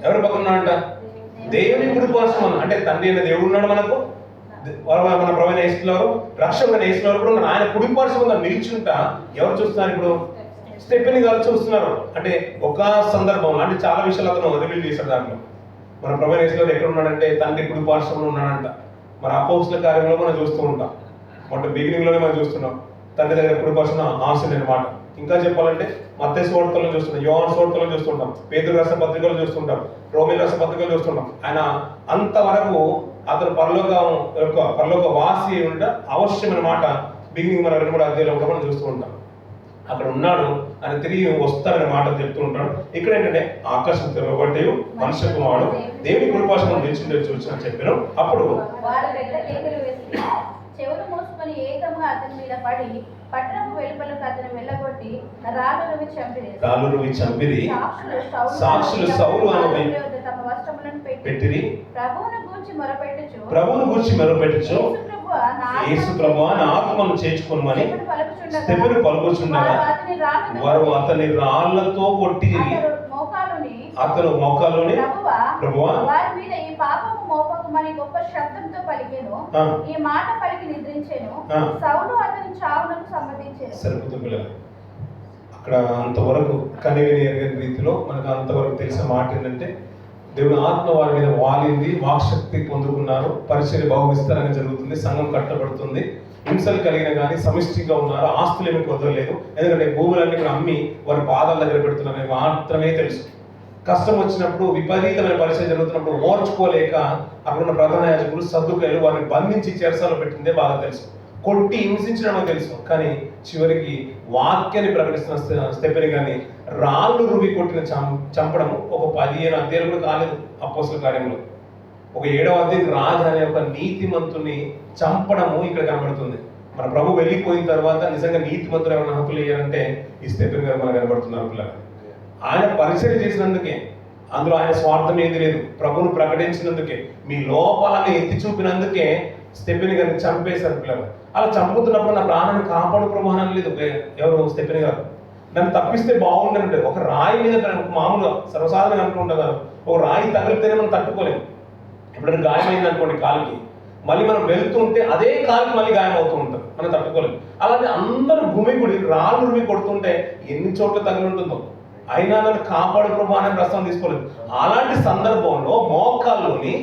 ఎవరి పక్కన ఉన్నాడంట, దేవుని కుడిపార్శ్వమందు. అంటే తండ్రి అయిన దేవుడు ఉన్నాడు మనకు, మన ప్రభువైన యేసు వారు, రక్షకుడైన యేసు వారు కూడా ఉన్నారు. ఆయన కుడిపార్శ్వమందు నిల్చుంటా ఎవరు చూస్తున్నారు? ఇప్పుడు స్టెఫెన్ గారు చూస్తున్నారు. అంటే ఒక సందర్భం అంటే చాలా విషయాలు అతను రివీల్ చేశాడు. దాంట్లో మన ప్రభువైన యేసు వారు ఎక్కడ ఉన్నాడంటే తండ్రి కుడిపార్శ్వంలో ఉన్నాడంట. మన అపోస్తల కార్యంలో మనం చూస్తూ ఉంటాం. మొట్ట బిగినింగ్ లోనే మనం చూస్తున్నాం తండ్రి దగ్గర కుడిపార్శ్వన ఆశ మాట. ఇంకా చెప్పాలంటే మత్తయి సువార్తలో చూస్తున్నాం, యోహాను సువార్తలో చూస్తుంటాం, పేతురు రాసిన పత్రికలు చూస్తుంటాం, రోమీయుల రాసిన పత్రికలు చూస్తుంటాం. ఆయన అంతవరకు అతను పరలోక వాసి ఉంట అవశ్యమైన మాట బిగినింగ్ మన 2-3 అధ్యాయాలు కూడా మనం చూస్తూ ఉంటాం. అక్కడ ఉన్నాడు, ఆయన తిరిగి వస్తాడనే మాట చెప్తూ ఉంటాడు. ఇక్కడ ఏంటంటే ఆకాశం తెరవబట్టి మనుష్య కుమారుడు దేవుని కుడిపార్శ్వమందు నిలిచిండే చూసిన చెప్పాను. అప్పుడు చెవులు మూసుకొని ఏకముగా అతని మీద పడి పట్టణము వెలుపలకు అతను వెళ్ళగొట్టి రాళ్ళు రువి చంపిరి. సాక్షులు సౌలు ఆమె తమ వస్త్రములను పెట్టిరి. ప్రభువును గూర్చి మొరపెట్టుచు యేసు ప్రభువా నా ఆత్మను చేర్చుకొనుమని స్టెఫెను పలుకుచుండగా వారు అతని రాళ్లతో కొట్టిరి. అతను మోకాలుని ప్రభువా వారి మీద ఈ పాపము మోపకమని గొప్ప శబ్దంతో పలికెను. ఈ మాట పలికి నిద్రించెను. సౌలు అతని చావునకు సమ్మతించెను. సరిపోతుంది. అక్కడ అంతవరకు కనివిని ఎరగని రీతిలో మనకు అంతవరకు తెలిసిన మాట ఏంటంటే దేవుని ఆత్మ వారి మీద వాలింది, వాక్శక్తి పొందుకున్నారు, పరిచర్య బహు విస్తారంగా జరుగుతుంది, సంఘం కట్టబడుతుంది, హింసలు కలిగిన కానీ సమిష్టిగా ఉన్నారు, ఆస్తులు ఏమి కుదరలేదు. ఎందుకంటే భూములన్నీ కూడా అమ్మి వారి పాదాల దగ్గర పెడుతున్నారని మాత్రమే తెలుసు. కష్టం వచ్చినప్పుడు విపరీతమైన పరిచయం జరుగుతున్నప్పుడు ఓర్చుకోలేక అక్కడున్న ప్రధాన యాజకులు సద్దుకాయలు వారిని బంధించి చెరసాలలో పెట్టిందే బాగా తెలుసు, కొట్టి హింసించడమో తెలుసు. కానీ చివరికి వాక్యాన్ని ప్రకటిస్తున్న స్టెఫెన్ గారిని రాళ్ళు రువి కొట్టిన చంపడము ఒక 15 అధ్యాయాలు కూడా కాలేదు అపోస్తల కార్యంలో. ఒక 7వ అధ్యాయం రాజు అనే ఒక నీతిమంతుని చంపడము ఇక్కడ కనబడుతుంది. మన ప్రభు వెళ్ళిపోయిన తర్వాత నిజంగా నీతిమంతులు ఎవరైనా హక్కులు వేయాలంటే ఈ స్టెఫెన్ గారు మనకు కనబడుతున్నారు. పిల్లలు ఆయన పరిచయం చేసినందుకే, అందులో ఆయన స్వార్థం ఏది లేదు, ప్రభువును ప్రకటించినందుకే, మీ లోపాలను ఎత్తి చూపినందుకే స్టెఫెన్ గారిని చంపేశారు. పిల్లలు అలా చంపుతున్నప్పుడు నా ప్రాణాన్ని కాపాడు ప్రమాణం లేదు. ఎవరు? స్టెఫెన్ గారు. నన్ను తప్పిస్తే బాగుండనంటే ఒక రాయి మీద మామూలుగా సర్వసాధారణంగా అంటూ ఉంటాం కదా, ఒక రాయి తగిలితేనే మనం తట్టుకోలేము. ఎప్పుడైనా గాయమైంది అనుకోండి కాలుకి, మళ్ళీ మనం వెళ్తుంటే అదే కాలుకి మళ్ళీ గాయం అవుతూ ఉంటుంది, మనం తట్టుకోలేము. అలాగే అందరూ భూమి గుడి రాళ్ళు రువి కొడుతుంటే ఎన్ని చోట్ల తగిలి ఉంటుందో, అయినా నన్ను కాపాడు ప్రభు అనే ప్రస్తావన తీసుకోలేదు. అలాంటి సందర్భంలో మోకాల్లోని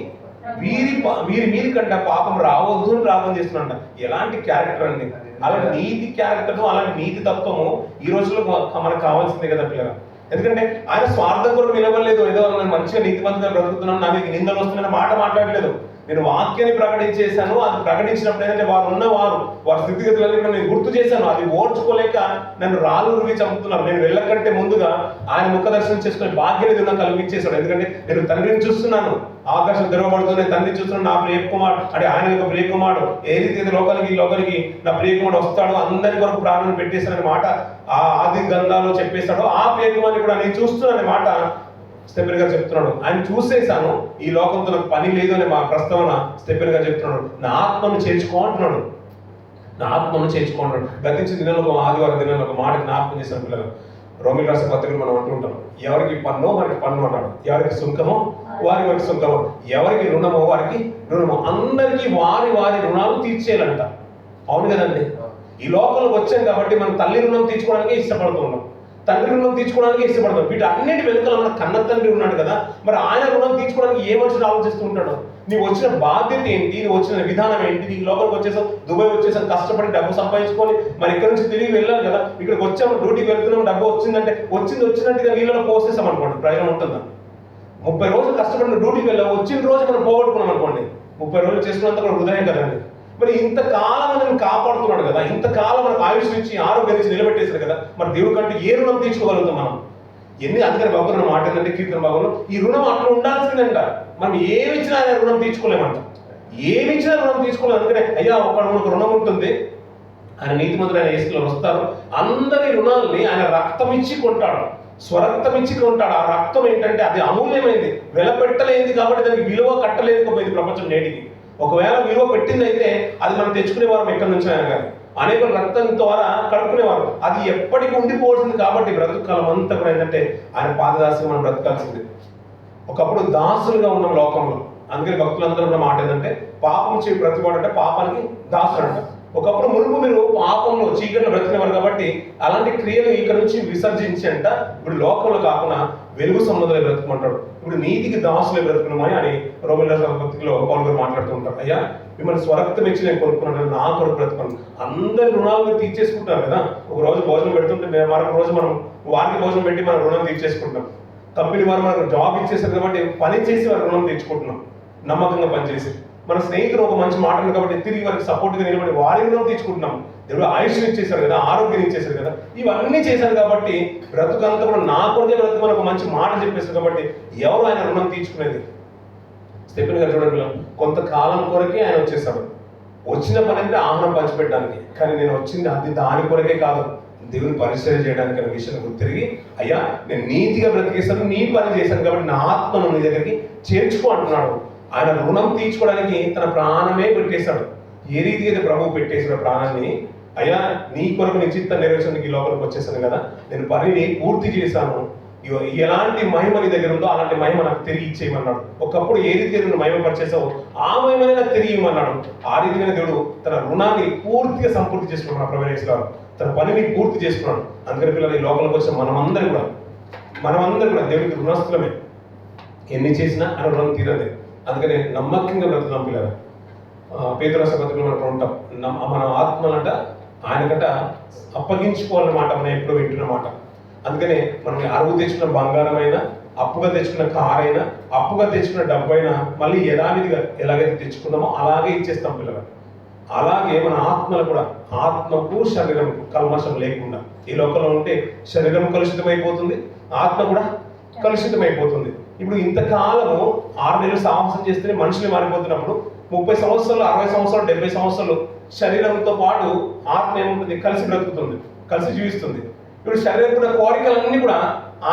వీరి మీది కంటే పాపం రావద్దు అని ప్రార్థన చేస్తున్నా. ఎలాంటి క్యారెక్టర్ అండి! అలాంటి నీతి క్యారెక్టర్, అలాంటి నీతి తత్వము ఈ రోజుల్లో మనకు కావాల్సిందే కదా పిల్లలు. ఎందుకంటే ఆయన స్వార్థం కొరకు నిలవలేదు, ఏదో నేను మంచిగా నీతిమంతుగా బ్రతుకుతున్నాను, నా మీకు నిందలు వస్తున్న మాట మాట్లాడలేదు. నేను వాక్యాన్ని ప్రకటించేశాను. అది ప్రకటించినప్పుడు ఏంటంటే వారు ఉన్నవారు వారి స్థితిగతులన్నీ కూడా నేను గుర్తు చేశాను. అది ఓర్చుకోలేక నన్ను రాళ్ళు రువి చంపుతున్నారు. నేను వెళ్ళకంటే ముందుగా ఆయన ముఖ దర్శనం చేసుకునే భాగ్యాన్ని నాకు కలిగించేశాడు. ఎందుకంటే నేను తండ్రిని చూస్తున్నాను, ఆకాశం తెరవబడుతుంది, తండ్రిని చూస్తున్నాను. నా ప్రియ కుమారుడు అంటే ఆయన యొక్క ప్రియ కుమారుడు ఏ రీతి లోకానికి నా ప్రియ కుమారుడు వస్తాడు, అందరి కొరకు ప్రాణాలను పెట్టేశాడనే మాట ఆ ఆది గ్రంథాల్లో చెప్పేశాడు. ఆ ప్రియ కుమారుని కూడా నేను చూస్తున్నాననే మాట స్టెఫెన్ గారు చెప్తున్నాడు. ఆయన చూసేశాను, ఈ లోకంతో నాకు పని లేదు అనే మా ప్రస్తావన స్టెఫెన్ గారు చెప్తున్నాడు. నా ఆత్మను చేర్చుకుంటున్నాడు, నా ఆత్మను చేర్చుకుంటున్నాడు. గతించిన దినంలో ఆదివారం దినంలో ఒక మాట జ్ఞాపకం చేశాను పిల్లలు. రోమిల రాసిన పత్రికలు మనం అంటుంటాం, ఎవరికి పన్ను మనకి పన్ను అన్నాడు, ఎవరికి సుంకమో వారి సొంతం. ఎవరికి రుణమో వారికి రుణము. అందరికీ వారి వారి రుణాలు తీర్చేయాలంట. అవును కదండి. ఈ లోకంలోకి వచ్చాం కాబట్టి మనం తల్లి రుణం తీర్చుకోవడానికి ఇష్టపడుతున్నాం, తండ్రి రుణం తీర్చుకోవడానికి ఇష్టపడతాం. వీటి అన్నిటి వెనుకల మన కన్న తండ్రి ఉన్నాడు కదా, మరి ఆయన రుణం తీర్చుకోవడానికి ఏ మనుషులు ఆలోచిస్తూ ఉంటాడు? నీవు వచ్చిన బాధ్యత ఏంటి, నువ్వు వచ్చిన విధానం ఏంటి? నీకు లోపలికి వచ్చేసాం, దుబాయ్ వచ్చేసాం, కష్టపడి డబ్బు సంపాదించుకొని మరి ఇక్కడ నుంచి తిరిగి వెళ్ళాలి కదా. ఇక్కడికి వచ్చాము, డ్యూటీకి వెళ్తున్నాం, డబ్బు వచ్చిందంటే వచ్చినట్టుగా నీళ్ళలో పోసేసాం అనుకోండి, ప్రయోజనం ఉంటుందా? 30 రోజులు కష్టపడిన డ్యూటీకి వెళ్ళాము, వచ్చిన రోజు మనం పోగొట్టుకున్నాం అనుకోండి, 30 రోజులు చేసుకున్నంత కూడా హృదయం కదండి. మరి ఇంతకాలం మనం కాపాడుతున్నాడు కదా, ఇంతకాలం మనకు ఆయుష్ ఇచ్చి ఆరోగ్యం నుంచి నిలబెట్టేశారు కదా, మరి దేవుడి కంటే ఏ రుణం తీర్చుకోగలుగుతాం మనం? అందుకని భగవంతుడు మాట ఏంటంటే కీర్తన భాగంలో ఈ రుణం అట్లా ఉండాల్సిందంట. మనం ఏమి ఇచ్చినా ఆయన రుణం తీర్చుకోలేమంట, ఏమి ఇచ్చినా రుణం తీర్చుకోలేదు. అందుకనే అయ్యా ఒక రుణం ఉంటుంది, ఆయన నీతిమంతుడు ఆయన యేసులో వస్తారు, అందరి రుణాలని ఆయన రక్తం ఇచ్చి కొంటాడు, స్వరక్తం ఇచ్చి కొంటాడు. ఆ రక్తం ఏంటంటే అది అమూల్యమైంది, వెలపెట్టలేనిది కాబట్టి దానికి విలువ కట్టలేకపోయింది ప్రపంచం నేటికి. ఒకవేళ విలువ పెట్టింది అయితే అది మనం తెచ్చుకునేవారం ఎక్కడి నుంచి అయినా కానీ, అనేక రక్తం ద్వారా కడుక్కునేవారు. అది ఎప్పటికీ ఉండిపోవాల్సింది కాబట్టి బ్రతుకు కాలం అంతా కూడా ఏంటంటే ఆయన పాదదాసుగా మనం బ్రతకాల్సింది. ఒకప్పుడు దాసులుగా ఉన్నాం లోకంలో. అందుకని భక్తులందరూ ఉన్న మాట ఏంటంటే పాపం చేయి ప్రతివాడు అంటే పాపానికి దాసుడు అంట. ఒకప్పుడు మునుపు మీరు పాపంలో చీకట్లో బ్రతికినవారు కాబట్టి అలాంటి క్రియలు ఇక్కడ నుంచి విసర్జించి అంట ఇప్పుడు లోకంలో కాకుండా వెలుగు సంబంధాలు బ్రతుకుమంటాడు. ఇప్పుడు నీతికి దాసులే బ్రతుకున్నామని అని రోమిల పత్రికలో పౌలు గారు మాట్లాడుతూ ఉంటారు. అయ్యా మిమ్మల్ని స్వరక్తం ఇచ్చి నేను కొనుక్కున్నాను, నా కొరకు బ్రతుకున్నాను. అందరి రుణాలు మీరు తీర్చేసుకుంటారు కదా. ఒక రోజు భోజనం పెడుతుంటే మరొక రోజు మనం వారికి భోజనం పెట్టి మన రుణం తీర్చేసుకుంటాం. కంపెనీ వారు మనకు జాబ్ ఇచ్చేసారు కాబట్టి పని చేసి వారి రుణం తీర్చుకుంటున్నాం, నమ్మకంగా పనిచేసి. మన స్నేహితులు ఒక మంచి మాటలు కాబట్టి తిరిగి వారికి సపోర్ట్గా నిలబడి వారి రుణం తీర్చుకుంటున్నాం. దేవుడు ఆయుష్ ఇచ్చేశారు కదా, ఆరోగ్యం ఇచ్చేశారు కదా, ఇవన్నీ చేశారు కాబట్టి బ్రతుకంతా కూడా నా కొరకే బ్రతుకు ఒక మంచి మాట చెప్పేశారు కాబట్టి ఎవరు ఆయన రుణం తీర్చుకునేది? స్టెఫెన్ గారు చూడండి, కొంతకాలం కొరకే ఆయన వచ్చేసాడు. వచ్చిన పని అంటే ఆహారం పంచిపెట్టడానికి, కానీ నేను వచ్చింది అది దాని కొరకే కాదు, దేవుని పరిచయం చేయడానికి అనే విషయం తిరిగి అయ్యా నేను నీతిగా బ్రతికేస్తాను, నీ పని చేశాను కాబట్టి నా ఆత్మను నీ దగ్గరికి చేర్చుకో అంటున్నాడు. ఆయన రుణం తీర్చుకోవడానికి తన ప్రాణమే పెట్టేశాడు. ఏ రీతిగా అయితే ప్రభువు పెట్టేసిన ప్రాణాన్ని, అయ్యా నీ కొరకు నీ చిత్తం నెరవేర్చడానికి ఈ లోపలికి వచ్చేసాను కదా, నేను పనిని పూర్తి చేశాను, ఎలాంటి మహిమ నీ దగ్గర ఉందో అలాంటి మహిమ నాకు తిరిగి ఇచ్చేయమన్నాడు. ఒకప్పుడు ఏ రీతిగా నువ్వు మహిమ పరిచేసావో ఆ మహిమనే నాకు తిరిగి ఇవ్వమన్నాడు. ఆ రీతిగానే దేవుడు తన రుణాన్ని పూర్తిగా సంపూర్తి చేసుకున్నాడు. ప్రభువేశ్వరాలు తన పనిని పూర్తి చేసుకున్నాడు. అందుకని పిల్లలు ఈ లోపలికి వచ్చిన మనమందరూ కూడా దేవుడికి రుణస్థులమే. ఎన్ని చేసినా ఆయన రుణం తీరదే. అందుకని నమ్మకంగా బ్రతుకున్నాం పిల్లలు. పేతురు రాసిన పత్రికలో మనం ఉంటాం, మన ఆత్మలంట ఆయనకంట అప్పగించుకోవాలన్నమాట. మనం ఎప్పుడు వింటున్నమాట. అందుకనే మనం అరువు తెచ్చుకున్న బంగారం అయినా, అప్పుగా తెచ్చుకున్న కారు అయినా, అప్పుగా తెచ్చుకున్న డబ్బు అయినా మళ్ళీ యథావిధిగా ఎలాగైతే తెచ్చుకున్నామో అలాగే ఇచ్చేస్తాం పిల్లలు. అలాగే మన ఆత్మలు కూడా, ఆత్మకు శరీరంకు కల్మషం లేకుండా ఈ లోకంలో ఉంటే శరీరం కలుషితమైపోతుంది, ఆత్మ కూడా కలుషితమైపోతుంది. ఇప్పుడు ఇంతకాలము 6 నెలలు సాహసం చేస్తేనే మనుషులు మారిపోతున్నప్పుడు 30 సంవత్సరాలు, 60 సంవత్సరాలు, 70 సంవత్సరాలు శరీరంతో పాటు ఆత్మ ఏముంటుంది? కలిసి బ్రతుకుతుంది, కలిసి జీవిస్తుంది. ఇప్పుడు శరీరం కూడా కోరికలన్నీ కూడా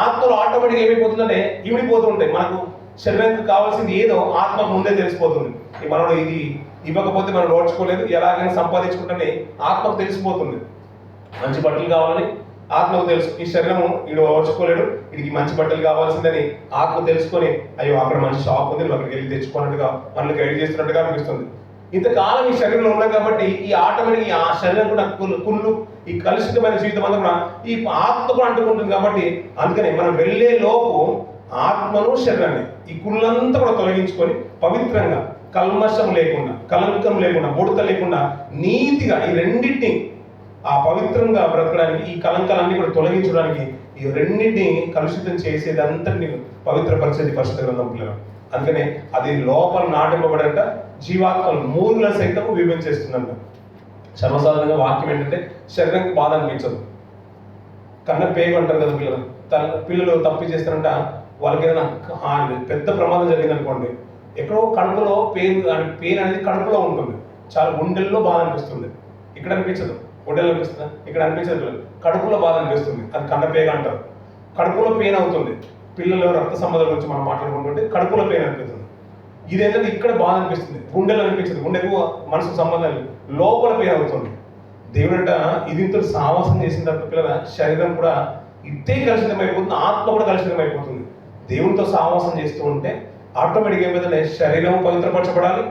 ఆత్మలో ఆటోమేటిక్గా ఏమైపోతుందంటే ఇమిడిపోతూ ఉంటాయి. మనకు శరీరానికి కావాల్సింది ఏదో ఆత్మకు ముందే తెలిసిపోతుంది. మనలో ఇది ఇవ్వకపోతే మనం ఓడ్చుకోలేదు, ఎలాగైనా సంపాదించుకుంటే ఆత్మకు తెలిసిపోతుంది. మంచి బట్టలు కావాలని ఆత్మకు తెలుసు, ఈ శరీరము వీడు ఓడ్చుకోలేడు, వీడికి మంచి బట్టలు కావాల్సిందని ఆత్మ తెలుసుకొని అయ్యో అక్కడ మంచి షాప్ ఉంది, అక్కడికి వెళ్ళి తెచ్చుకున్నట్టుగా మనల్ని గైడ్ చేస్తున్నట్టుగా అనిపిస్తుంది. ఇంతకాలం ఈ శరీరంలో ఉన్నాం కాబట్టి ఈ ఆటోమేటిక్ ఆ శరీరం కూడా కుళ్ళు, ఈ కలుషితమైన జీవితం అంతా కూడా ఈ ఆత్మ కూడా అంటుకుంటుంది. కాబట్టి అందుకని మనం వెళ్ళే లోపు ఆత్మను శరీరాన్ని ఈ కుళ్ళంతా కూడా తొలగించుకొని పవిత్రంగా, కల్మషం లేకుండా, కలంకం లేకుండా, ముడత లేకుండా నీతిగా ఈ రెండింటిని ఆ పవిత్రంగా బ్రతకడానికి, ఈ కలంకాలన్నీ కూడా తొలగించడానికి, ఈ రెండింటిని కలుషితం చేసేది అంతటిని పవిత్రపరిచేది పరిశుద్ధ గ్రంథం పిల్లలు. అందుకనే అది లోపల నాటింపబడంట జీవాత్మలు మూలుల సైతం విభజించేస్తుందంట. సర్వసాధారణంగా వాక్యం ఏంటంటే శరీరానికి బాధ అనిపించదు, కన్న పేగు అంటారు కదా పిల్లలు. పిల్లలు తప్పు చేస్తారంట, వాళ్ళకి ఏదైనా పెద్ద ప్రమాదం జరిగింది అనుకోండి, ఎక్కడో కడుపులో పెయిన్ అనేది కడుపులో ఉంటుంది, చాలా గుండెల్లో బాధ అనిపిస్తుంది. ఇక్కడ అనిపించదు, గుండెల్లో అనిపిస్తుందా? ఇక్కడ అనిపించదు, కడుపులో బాధ అనిపిస్తుంది. అది కన్నపేగ అంటారు. కడుపులో పెయిన్ అవుతుంది. పిల్లలు రక్త సంబంధం గురించి మనం మాట్లాడుకుంటుంటే కడుపులో పెయిన్ అనిపిస్తుంది. ఇదేంటంటే ఇక్కడ బాధ అనిపిస్తుంది, గుండెలో అనిపించదు, గుండెకు మనసు సంబంధం లోపల పెయిన్ అవుతుంది. దేవుడంట ఇదింతో సావాసం చేసిన తర్వాత పిల్లల శరీరం కూడా ఇట్టే కలుషితం అయిపోతుంది, ఆత్మ కూడా కలుషితం అయిపోతుంది. దేవునితో సావాసం చేస్తూ ఉంటే ఆటోమేటిక్గా ఏమైందంటే శరీరం పవిత్రపరచబడాలి,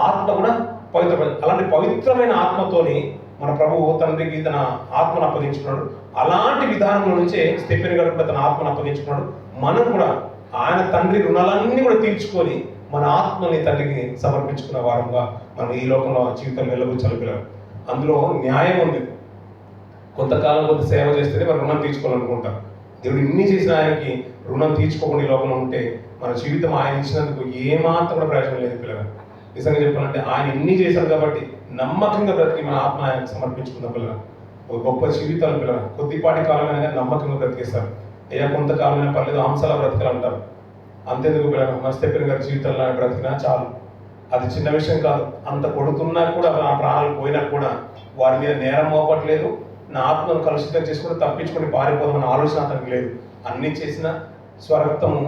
ఆత్మ కూడా పవిత్రపరచాలి. అలాంటి పవిత్రమైన ఆత్మతోని మన ప్రభువు తండ్రికి తన ఆత్మను అప్పగించుకున్నాడు. అలాంటి విధానంలో నుంచే స్టెఫెన్ గారు కూడా తన ఆత్మను అప్పగించుకున్నాడు. మనం కూడా ఆయన తండ్రి రుణాలన్నీ కూడా తీర్చుకొని మన ఆత్మని తండ్రికి సమర్పించుకున్న వారంగా మనం ఈ లోకంలో జీవితం వెళ్ళబుచ్చాలి పిల్లలు. అందులో న్యాయం ఉంది. కొంతకాలం కొంత సేవ చేస్తేనే మనం రుణం తీర్చుకోవాలనుకుంటాం. దేవుడు ఇన్ని చేసిన ఆయనకి రుణం తీర్చుకోకుండా ఈ లోకంలో ఉంటే మన జీవితం ఆయన ఇచ్చినందుకు ఏమాత్రం కూడా ప్రయోజనం లేదు పిల్లలు. నిజంగా చెప్పాలంటే ఆయన ఇన్ని చేశాడు కాబట్టి నమ్మకంగా బ్రతికి మన ఆత్మ ఆయనకు సమర్పించుకున్న పిల్లలు ఒక గొప్ప జీవితాలు పిల్లలు. కొద్దిపాటి కాలమైనా కానీ నమ్మకంగా బ్రతికేస్తారు. అయ్యా కొంతకాలమైనా పర్లేదు హంసలా బ్రతకాలంటారు. అంతేందుకు పిల్లలు మన స్టెఫెన్ గారి జీవితంలో బ్రతికినా చాలు, అది చిన్న విషయం కాదు. అంత కొడుతున్నా కూడా ఆ ప్రాణాలు పోయినా కూడా వారి మీద నేరం మోపట్లేదు. నా ఆత్మను కలుషితం చేసుకుని తప్పించుకొని పారిపోదామన్న ఆలోచన అతనికి లేదు. అన్ని చేసిన స్వరక్తము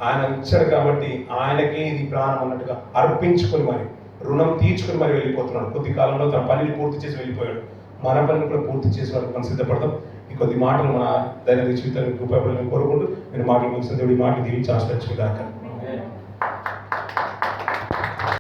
ఆయన ఇచ్చాడు కాబట్టి ఆయనకి ఇది ప్రాణం అన్నట్టుగా అర్పించుకొని మరి రుణం తీర్చుకొని మరి వెళ్ళిపోతున్నాడు. కొద్ది కాలంలో తన పనిని పూర్తి చేసి వెళ్ళిపోయాడు. మన పనిని కూడా పూర్తి చేసి వాళ్ళకి మనం సిద్ధపడదాం. ఈ కొద్ది మాటలు మన దైనందిన జీవితానికి ఉపయోగపడాలని కోరుకుంటూ నేను మాటలు ముగిసిన దేవుడి మాటలు దీవించి ఆశ్రయించుకుందాక.